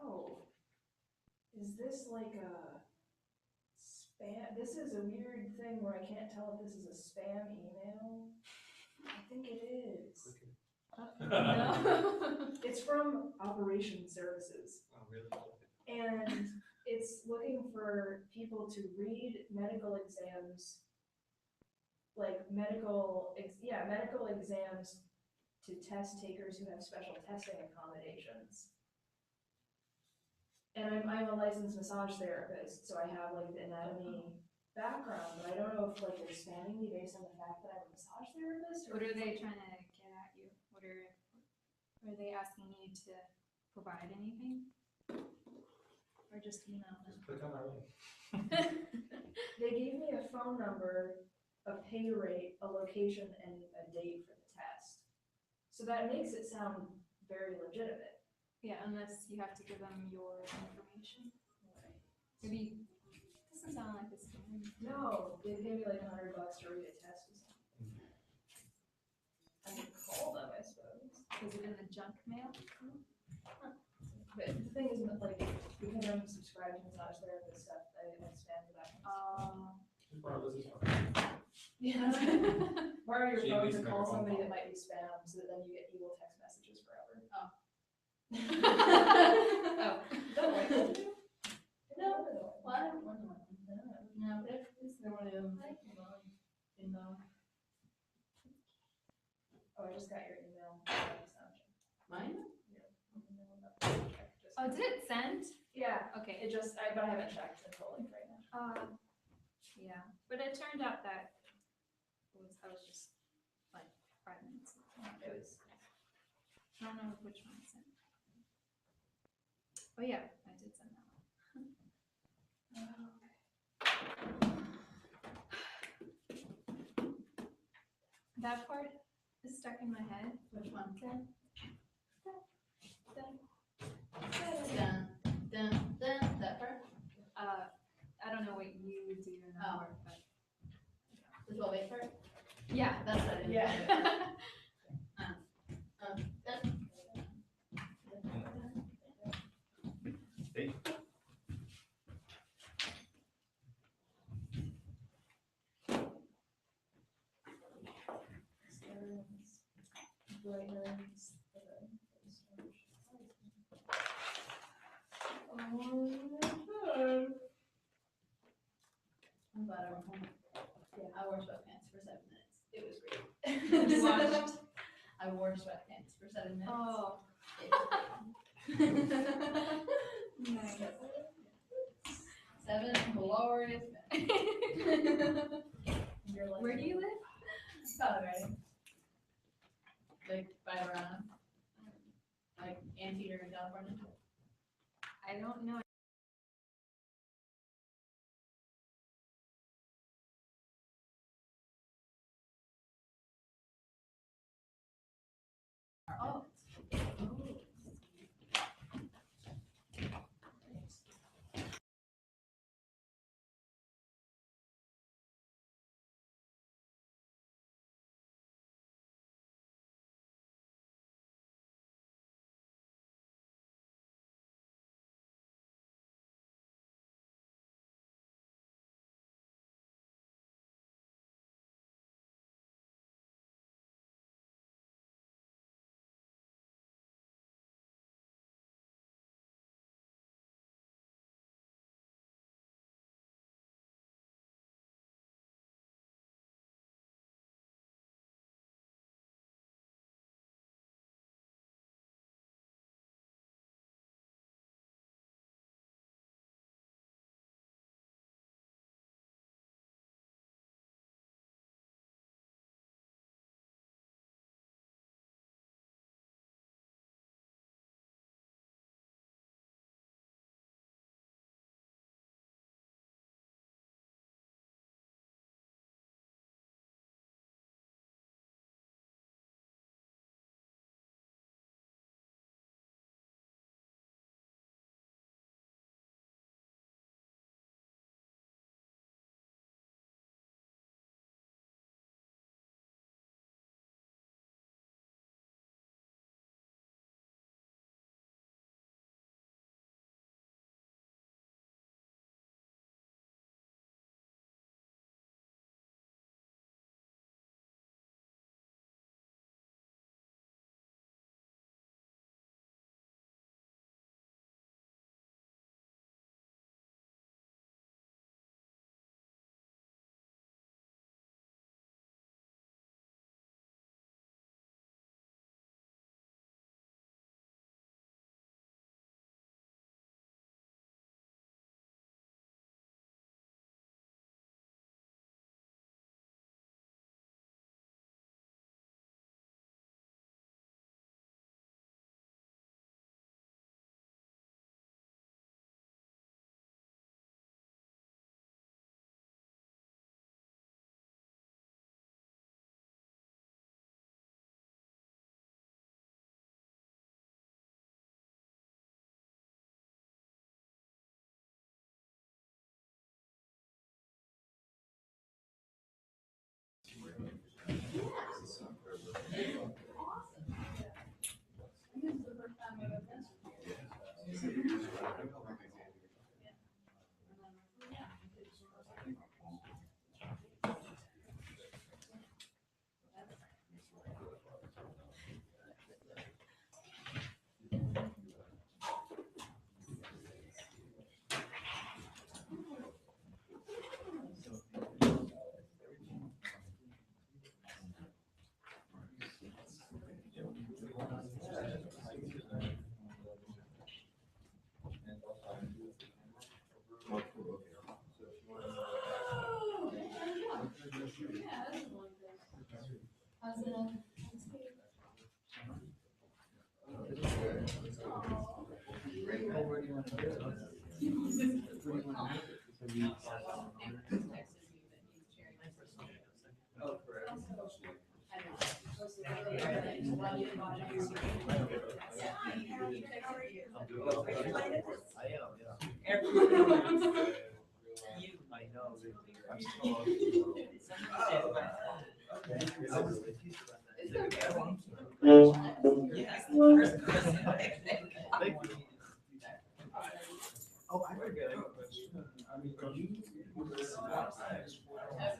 oh, is this like a spam? This is a weird thing where I can't tell if this is a spam email. I think it is. no. It's from Operation Services. Oh, really? And it's looking for people to read medical exams, like medical exams to test takers who have special testing accommodations. And I'm a licensed massage therapist, so I have like the anatomy background, but I don't know if like they're spamming me based on the fact that I'm a massage therapist. What are they trying to get at you? What are they asking you to provide anything? Or just email them? Just click on our link. They gave me a phone number, a pay rate, a location, and a date for the test. So that makes it sound very legitimate. Yeah, unless you have to give them your information. Maybe it doesn't sound like this. No, they gave me like $100 to read a test or something. I could call them, I suppose. Is it in the junk mail? But the thing is, like, because I'm subscribed to massage therapist stuff, I spam for that. Just borrow Lizzie's phone. Yeah. Borrow your She phone needs to to make a call phone somebody call. that might be spam, so that then you get evil text messages forever. Oh. Oh, don't wait. No, What? No, but it's the one of them. Oh, I just got your email. Mine? Yeah. Oh, did it send? Yeah, Okay. it just, but I haven't checked the link right now. Yeah, but it turned out that I was just like 5 minutes. It was. I don't know which one I sent. Oh yeah, I did send that one. That part is stuck in my head. Which one? Dun, Dun, dun, dun, that part? I don't know what you do in that Oh. part, but The 12/8 part? yeah, That's what I didn't. Yeah. right hands. I'm glad I went home. Yeah. I wore sweatpants for 7 minutes. It was great. You watched? I wore sweatpants for 7 minutes. Oh. It was great. Nice. 7 glorious minutes. You're like, Where do you live? Colorado. Like by Verona. Like Antietam in California. I don't know. Oh.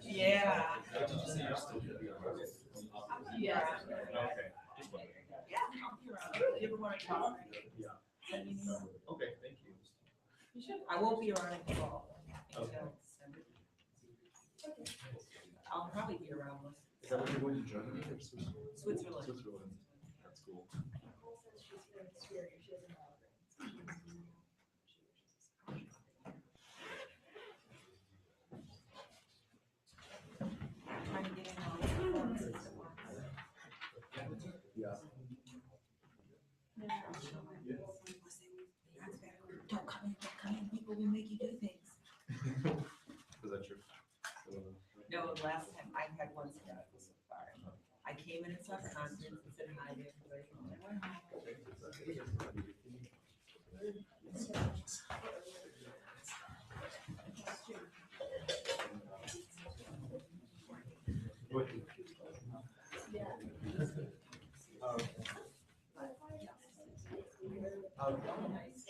Yeah. Yeah. Okay. If you ever wanna talk, send me an email. Okay, thank you. You should. I won't be around in the fall until December. I'll probably be around most. Is that when you're going to Germany or Switzerland? Switzerland. Switzerland. That's cool. Trying to get in all the performances at once. Yeah. Don't come in, people will make you do things. Is that true? No, last time I had one sabbatical so far. I came in and saw conference and said hi to everybody. and I went home.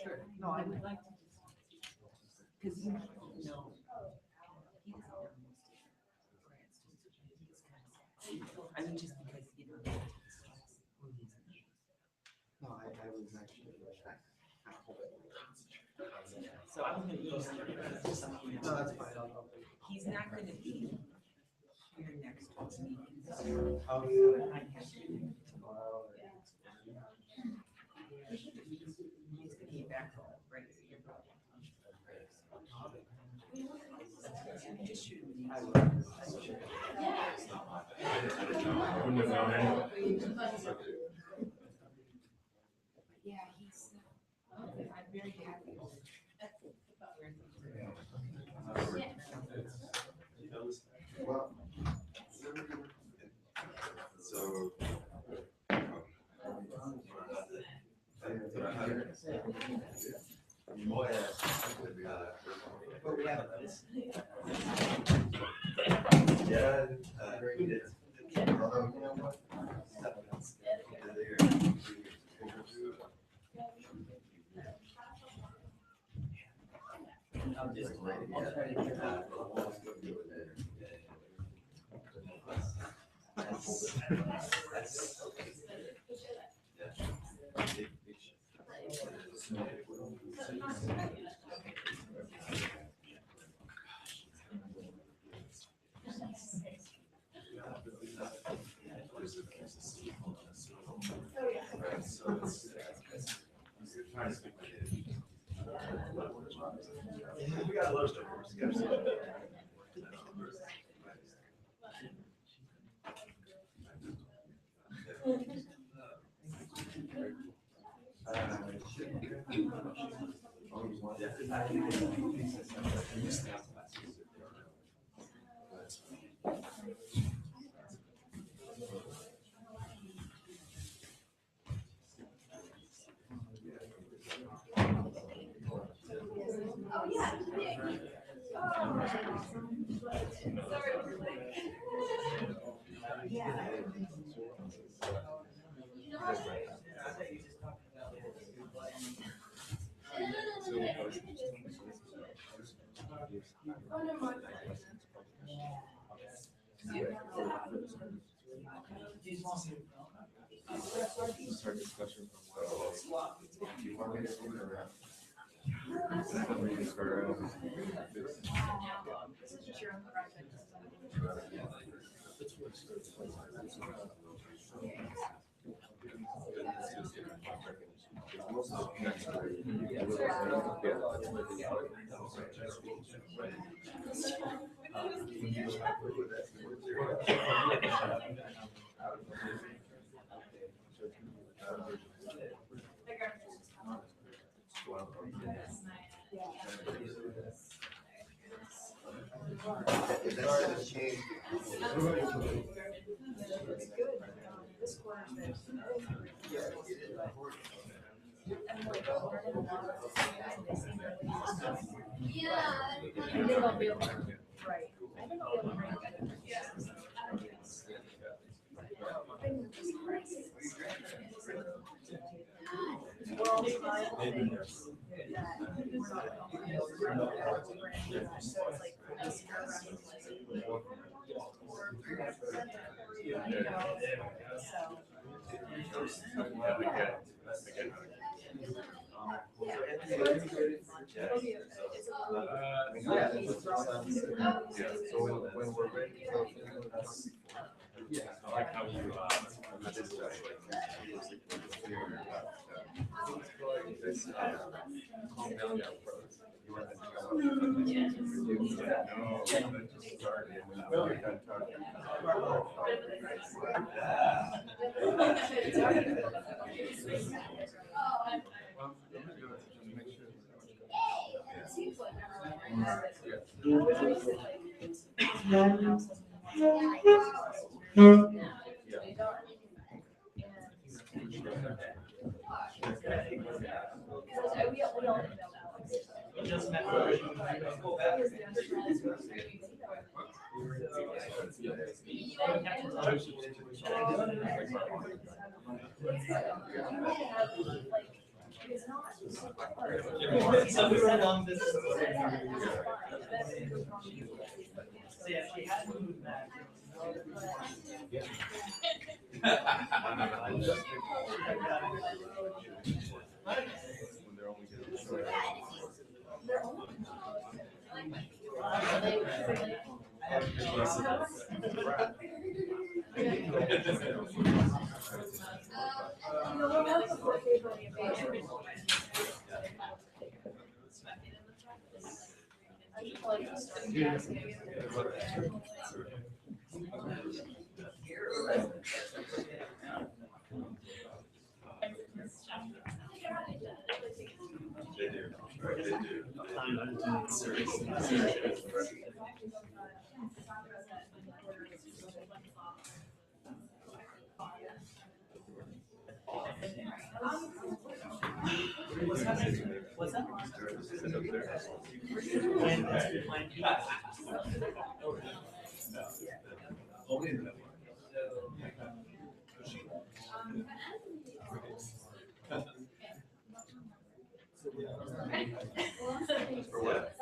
Sure. No, I would like to just, because you know, he doesn't know most of the grad students, which I think is kind of sad. I mean, just because, you know. No, I was actually. So I'm gonna email you. No, that's fine. He's not gonna be here next week. I'll. I have to. Tomorrow. He's gonna be back right here. Just shoot him an email. Wouldn't have known anyway. Yeah, he's, I'm very happy. Well. So. But we have this. Yeah, although, you know what? I'm just, I'll try to get that. We got a lot of stuff. Oh, yeah. Start discussion from what? Do you want me to move it around? We can start around. This is just your own project. If that's gonna change. It's good. This corner is Yeah. I think I'll be able to, right. I think I'll be able to bring it better. Yeah. We're all fine. So it's like, just your reference, like, or 3%, you know, so. So when we're ready to go, yeah, I like how you, this stuff, like, this, calm down now, brothers. You want to come up with something? No, that just started, and when you're done talking. Just met. So we were long distance. So yeah, she hadn't moved back. What's that? For what?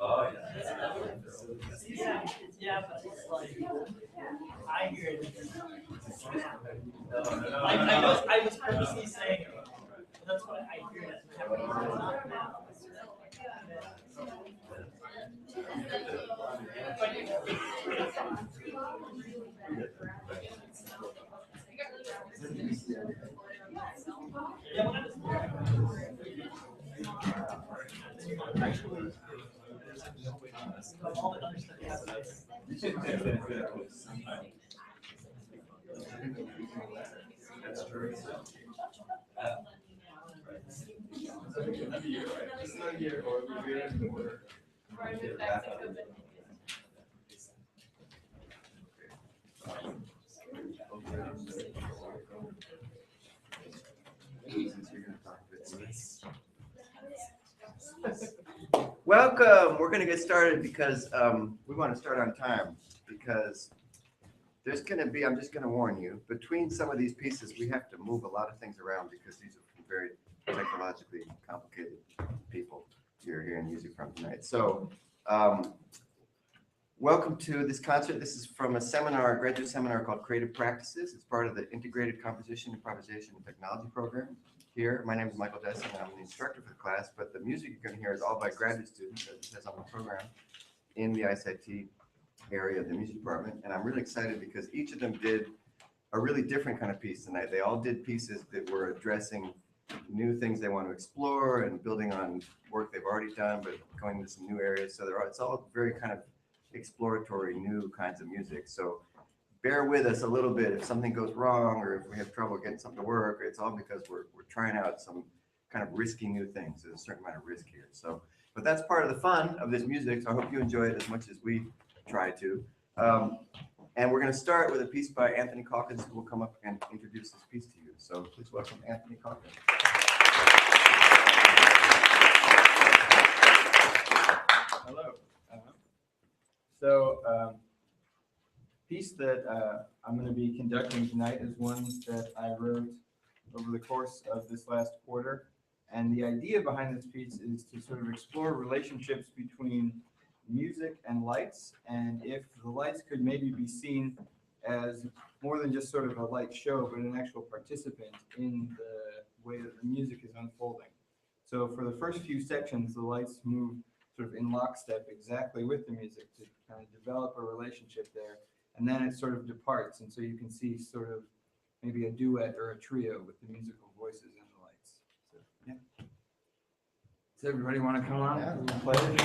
Oh, Yeah, yeah, but it's like, I hear it. I was purposely saying, that's what I hear it. Not now. Yeah, when I was all the other stuff has Welcome. We're going to get started because we want to start on time because there's going to be, I'm just going to warn you, between some of these pieces, we have to move a lot of things around because these are very technologically complicated people you're hearing music from tonight. So welcome to this concert. This is from a seminar, a graduate seminar called Creative Practices. It's part of the Integrated Composition, Improvisation, and Technology program here. My name is Michael Desson, and I'm the instructor for the class, but the music you're going to hear is all by graduate students, as it says on the program, in the ICIT area of the music department. And I'm really excited because each of them did a really different kind of piece tonight. They all did pieces that were addressing new things they want to explore and building on work they've already done, but going into some new areas. So it's all very kind of exploratory, new kinds of music. So bear with us a little bit if something goes wrong or if we have trouble getting something to work. It's all because we're trying out some kind of risky new things. There's a certain amount of risk here. So, but that's part of the fun of this music. So I hope you enjoy it as much as we try to. And we're going to start with a piece by Anthony Calkins, who will come up and introduce this piece to you. So please welcome Anthony Calkins. Hello. So, piece that I'm going to be conducting tonight is one that I wrote over the course of this last quarter. And the idea behind this piece is to sort of explore relationships between music and lights, and if the lights could maybe be seen as more than just sort of a light show, but an actual participant in the way that the music is unfolding. So for the first few sections, the lights move sort of in lockstep exactly with the music to kind of develop a relationship there. And then it sort of departs, and so you can see sort of maybe a duet or a trio with the musical voices and the lights. So, yeah. Does everybody want to come on and play it?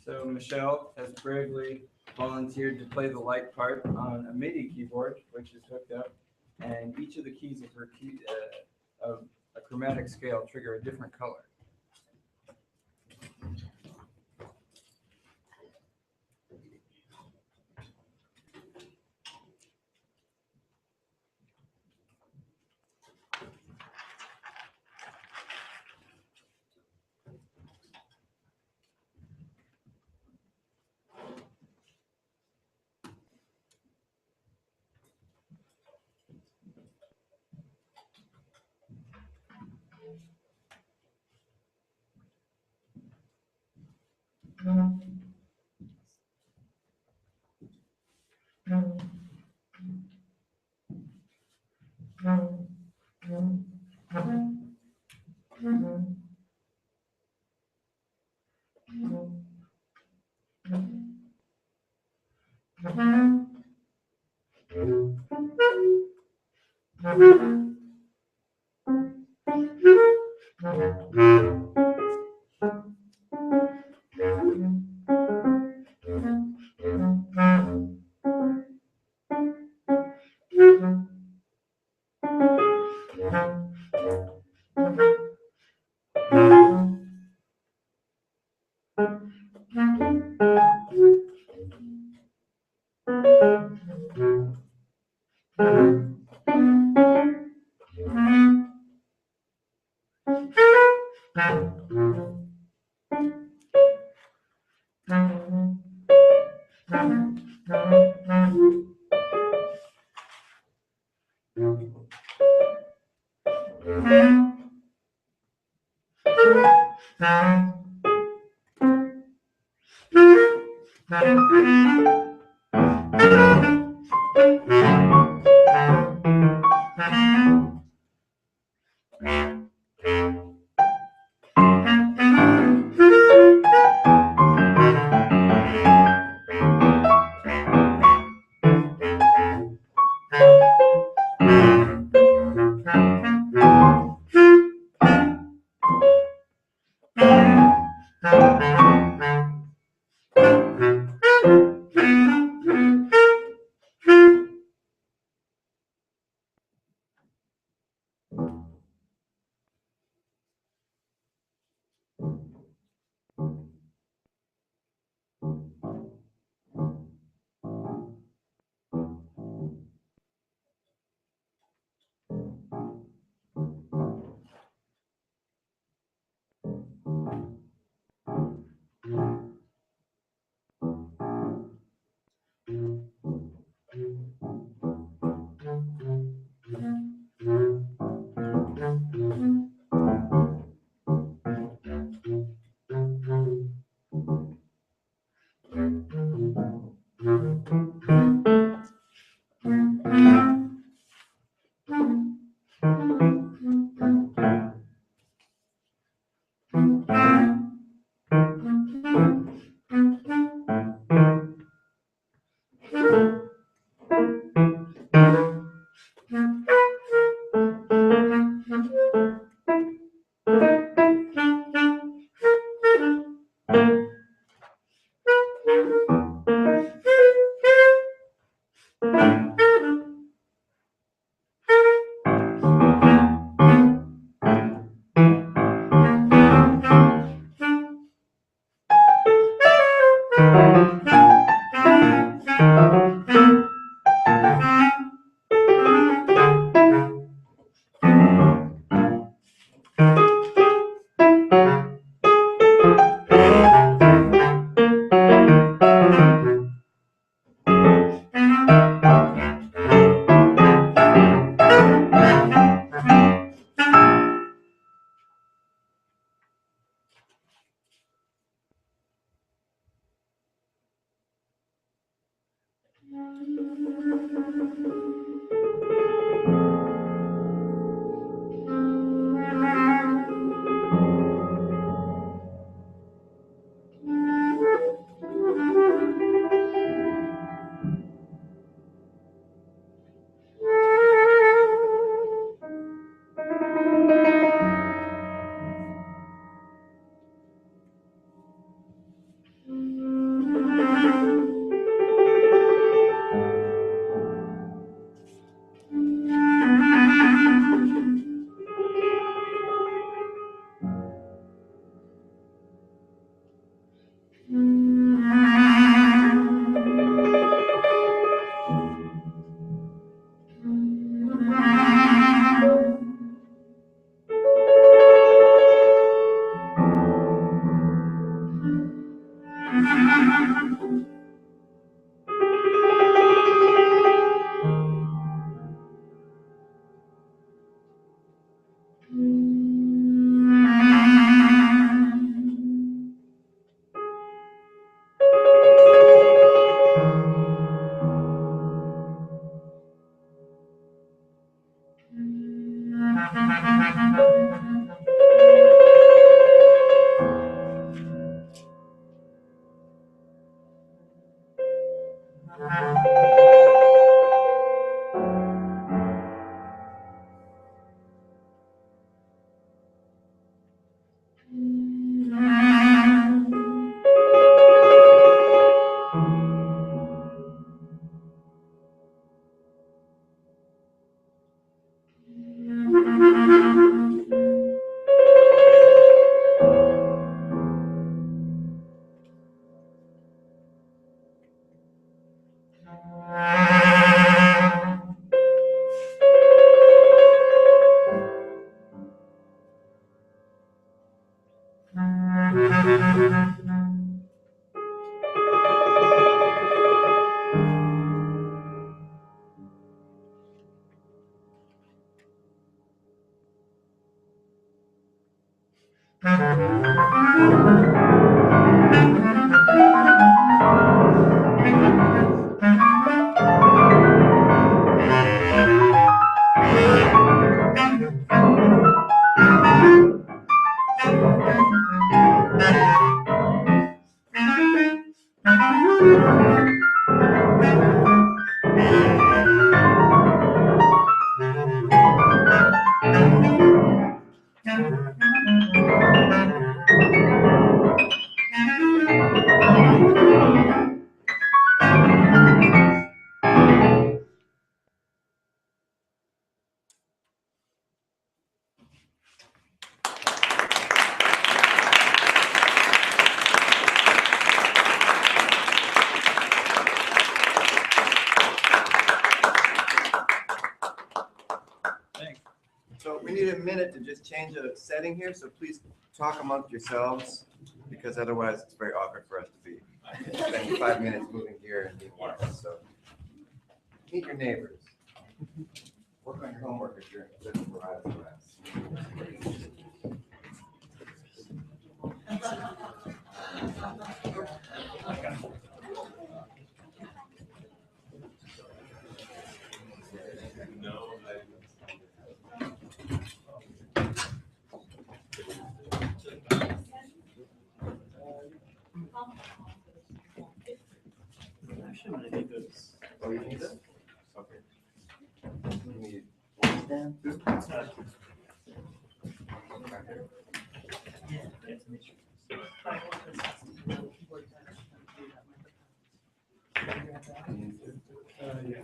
So Michelle has bravely volunteered to play the light part on a MIDI keyboard, which is hooked up, and each of the keys of her key of a chromatic scale trigger a different color. So we need a minute to just change a setting here, so please talk amongst yourselves, because otherwise it's very awkward for us to be spending 5 minutes moving here and being quiet, so. Meet your neighbors. Work on your homework if you're in the class. Actually, when I need those. Oh, you need that? Okay. You need one stand, too? Oh, yeah.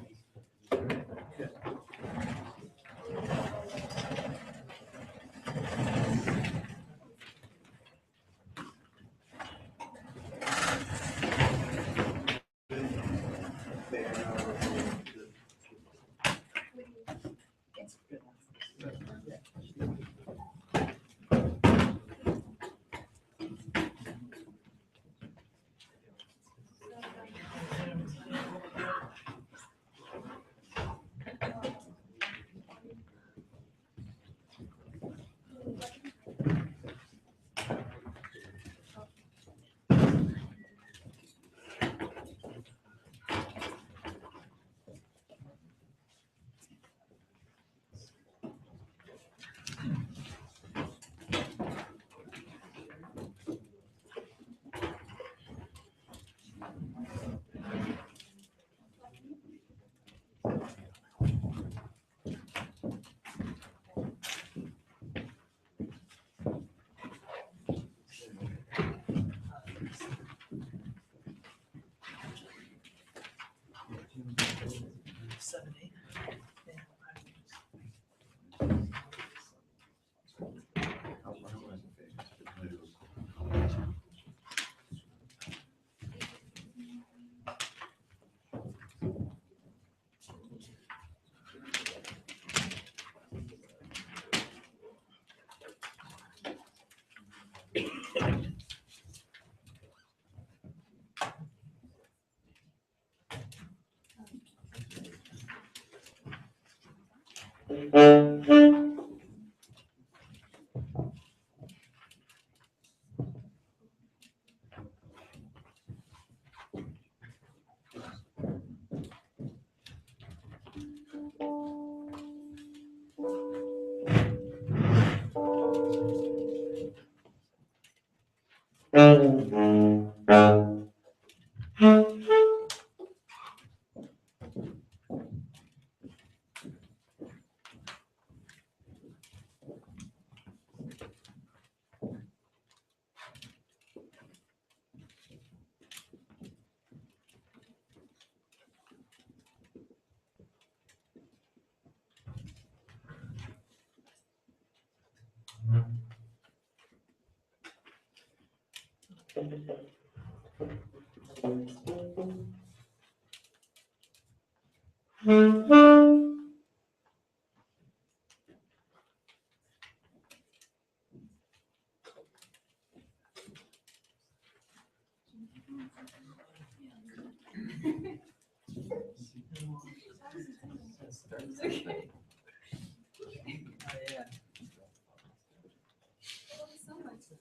So much.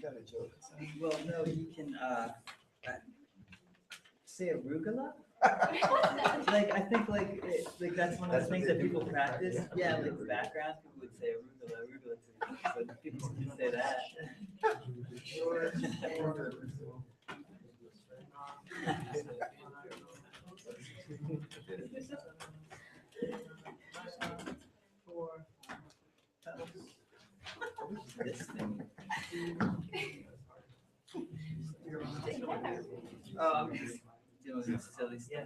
Got a joke? Well, no, you can say arugula. Like I think like that's one of the things that people practice. Yeah, like background people would say arugula, but people can say that. This thing. Oh, I'm just doing silly stuff.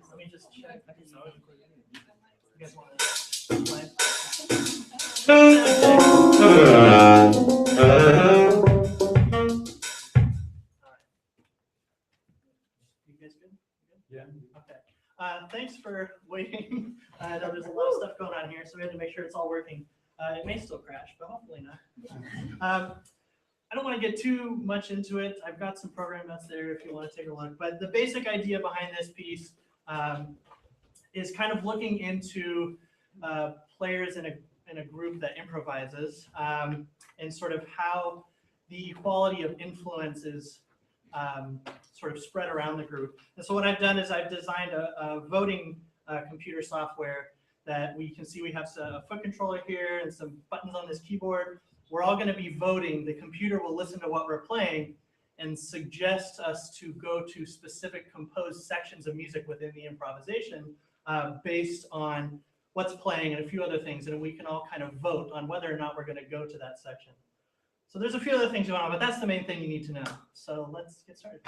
Let me just check. You guys want to play? You guys good? Yeah. Okay. Thanks for waiting. I know there's a lot of stuff going on here, so we had to make sure it's all working. It may still crash, but hopefully not. I don't want to get too much into it. I've got some program notes there if you want to take a look. But the basic idea behind this piece is kind of looking into players in a group that improvises and sort of how the equality of influence is sort of spread around the group. And so what I've done is I've designed a voting computer software that we can see we have a foot controller here and some buttons on this keyboard. We're all going to be voting. The computer will listen to what we're playing and suggest us to go to specific composed sections of music within the improvisation based on what's playing and a few other things. And we can all kind of vote on whether or not we're going to go to that section. So there's a few other things going on, but that's the main thing you need to know. So let's get started.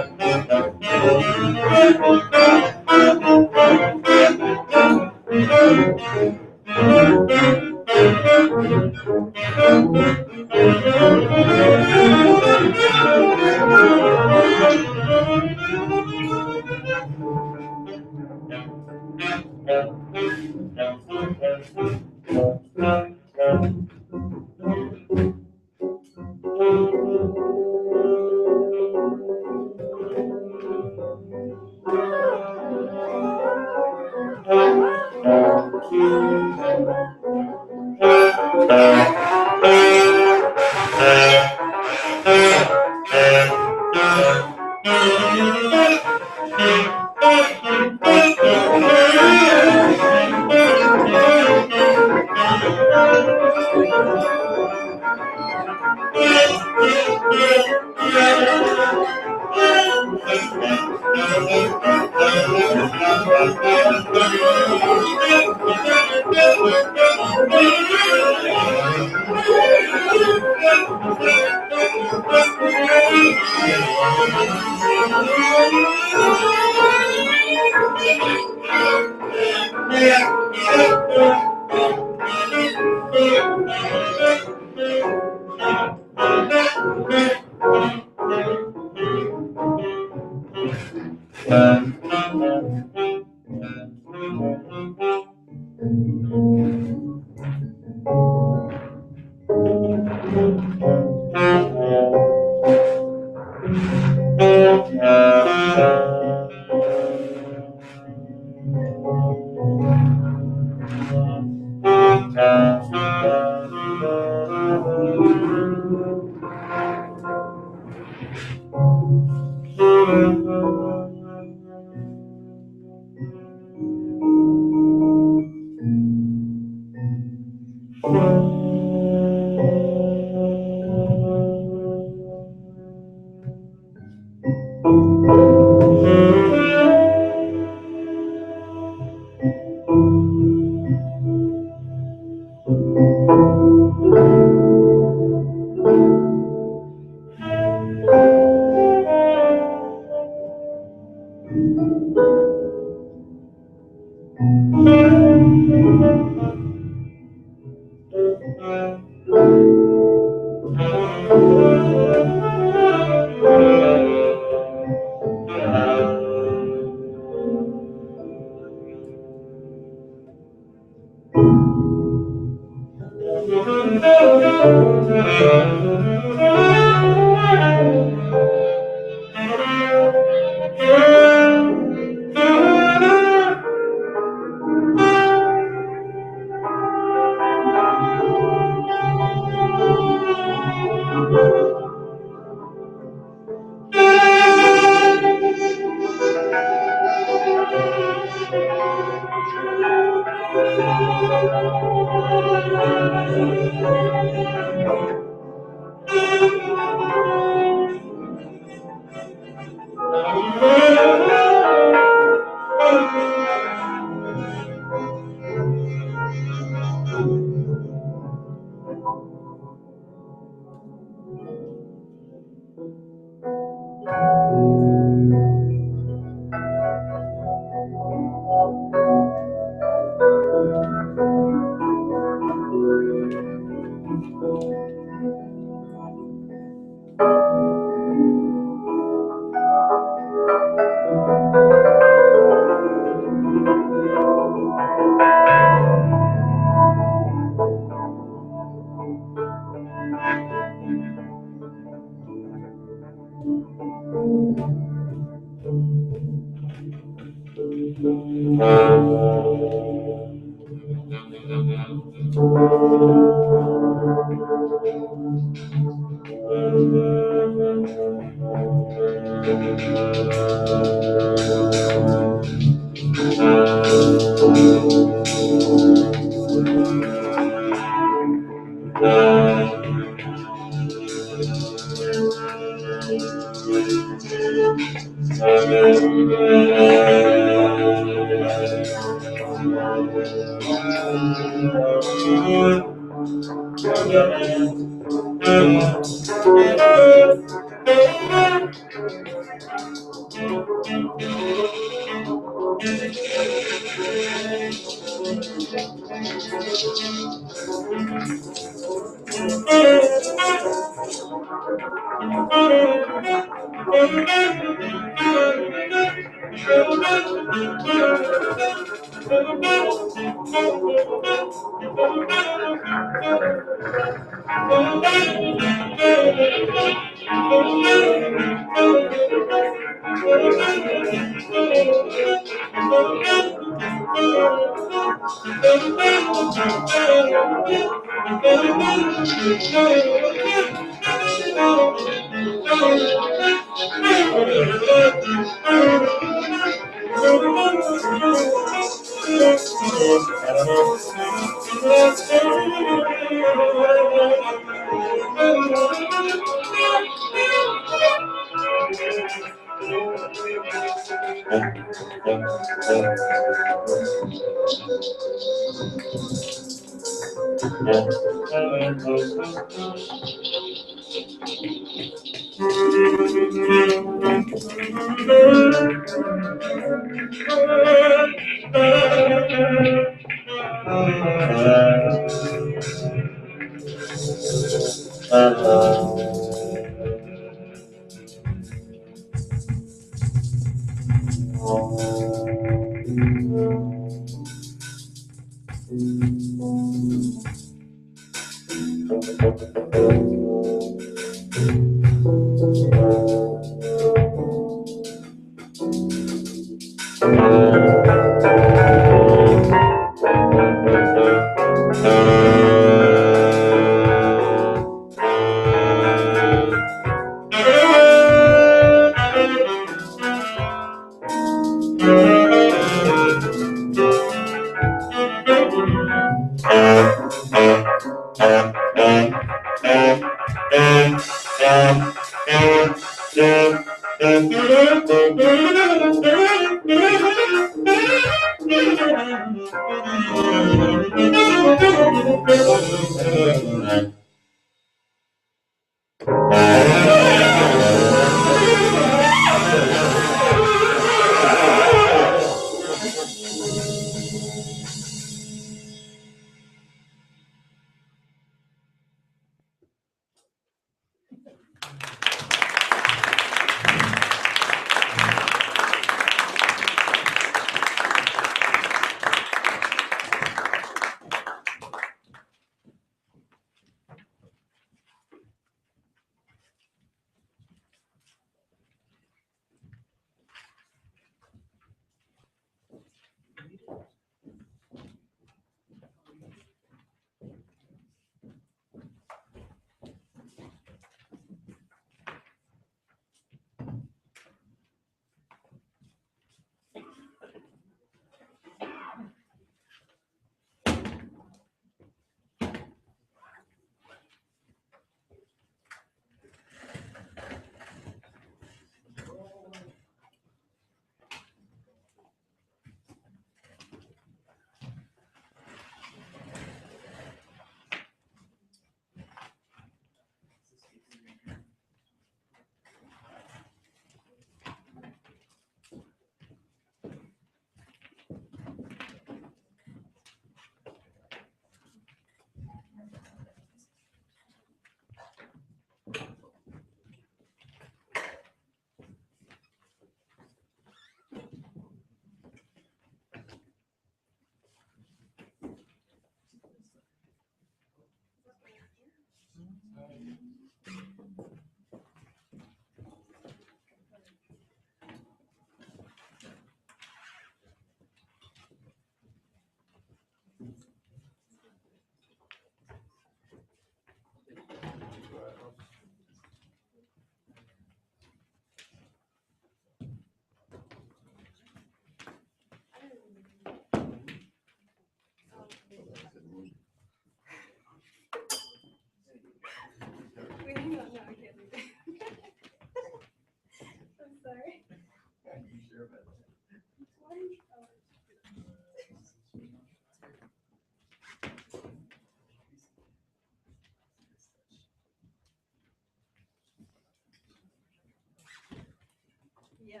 Yeah.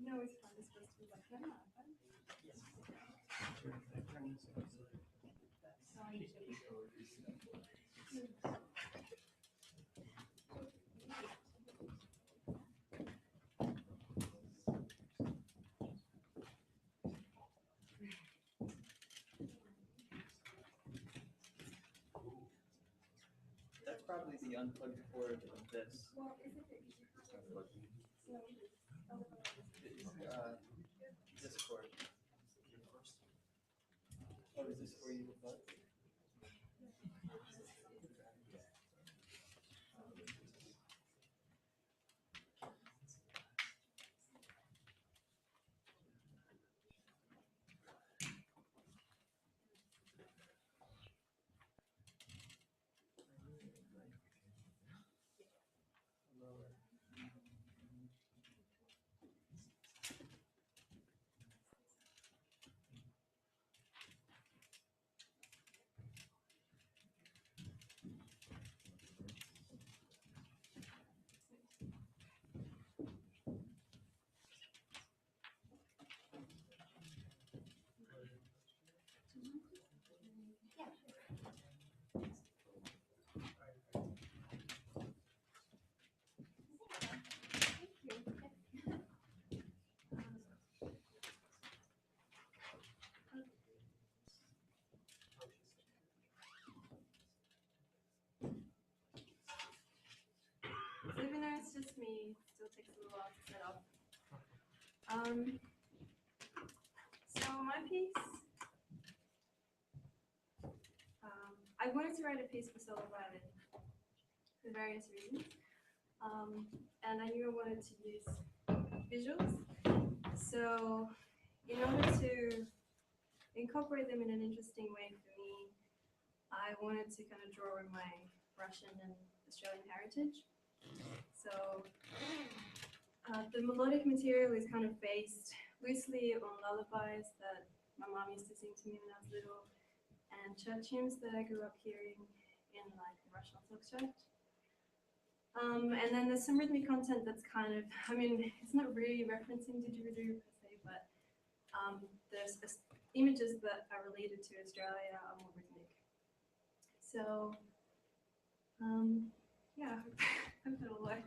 No, it's fine. It's supposed to be like, no, no, fine. That's probably the unplugged cord of this. Well, is it that you This cord. Oh, is this where you plug? So even though it's just me, it still takes a little while to set up. So my piece, I wanted to write a piece for solo violin for various reasons. And I knew I wanted to use visuals. So in order to incorporate them in an interesting way for me, I wanted to kind of draw on my Russian and Australian heritage. So the melodic material is kind of based loosely on lullabies that my mom used to sing to me when I was little, and church hymns that I grew up hearing in like the Russian Orthodox Church. And then there's some rhythmic content that's kind of, I mean, it's not really referencing didgeridoo per se, but there's images that are related to Australia are more rhythmic. So, yeah, I hope it'll work.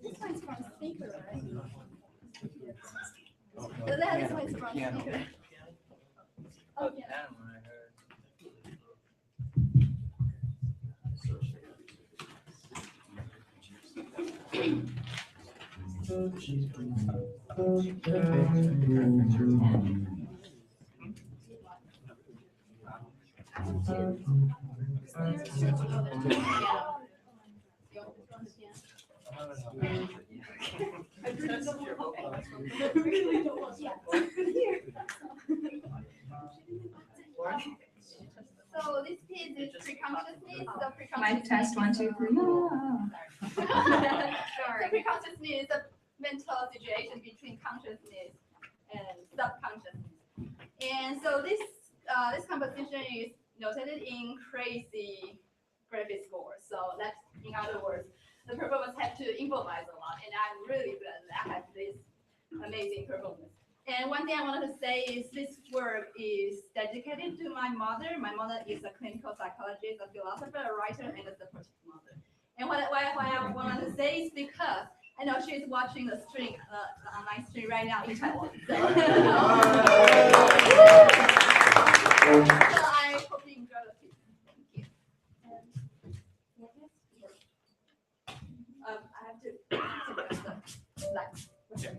This one's from speaker, right? So that is one's from speaker. Oh, yeah. I really don't want So this piece is pre-consciousness. So Mic test, 1, 2, 3. Sorry. Pre-consciousness is a mental situation between consciousness and subconsciousness. And so this this composition is notated in crazy graphic score. So that's, in other words, the performance had to improvise a lot, and I'm really glad that I have this amazing performance. And one thing I wanted to say is this work is dedicated to my mother. My mother is a clinical psychologist, a philosopher, a writer, and a supportive mother. And why I wanted to say is because I know she's watching the stream, online stream right now in Taiwan. So, so I hope you enjoy the piece. Thank you. I have to like. Yeah.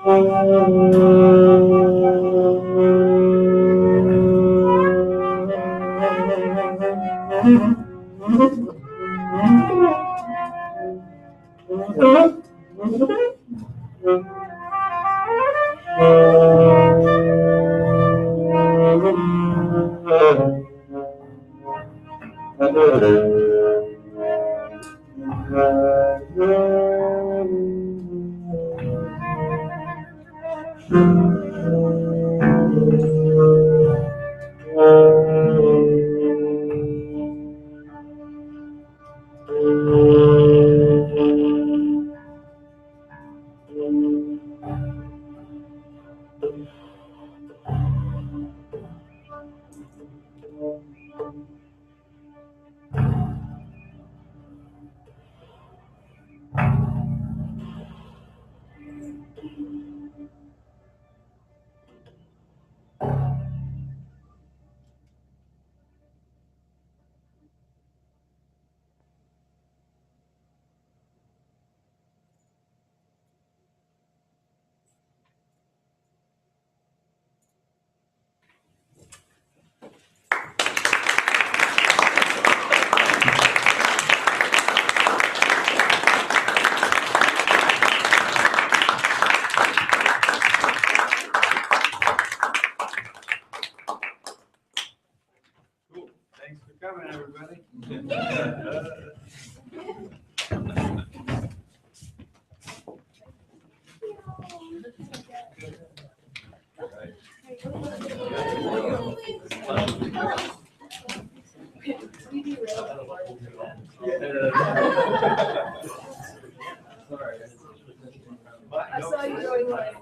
Thanks for coming, everybody. I saw you going like.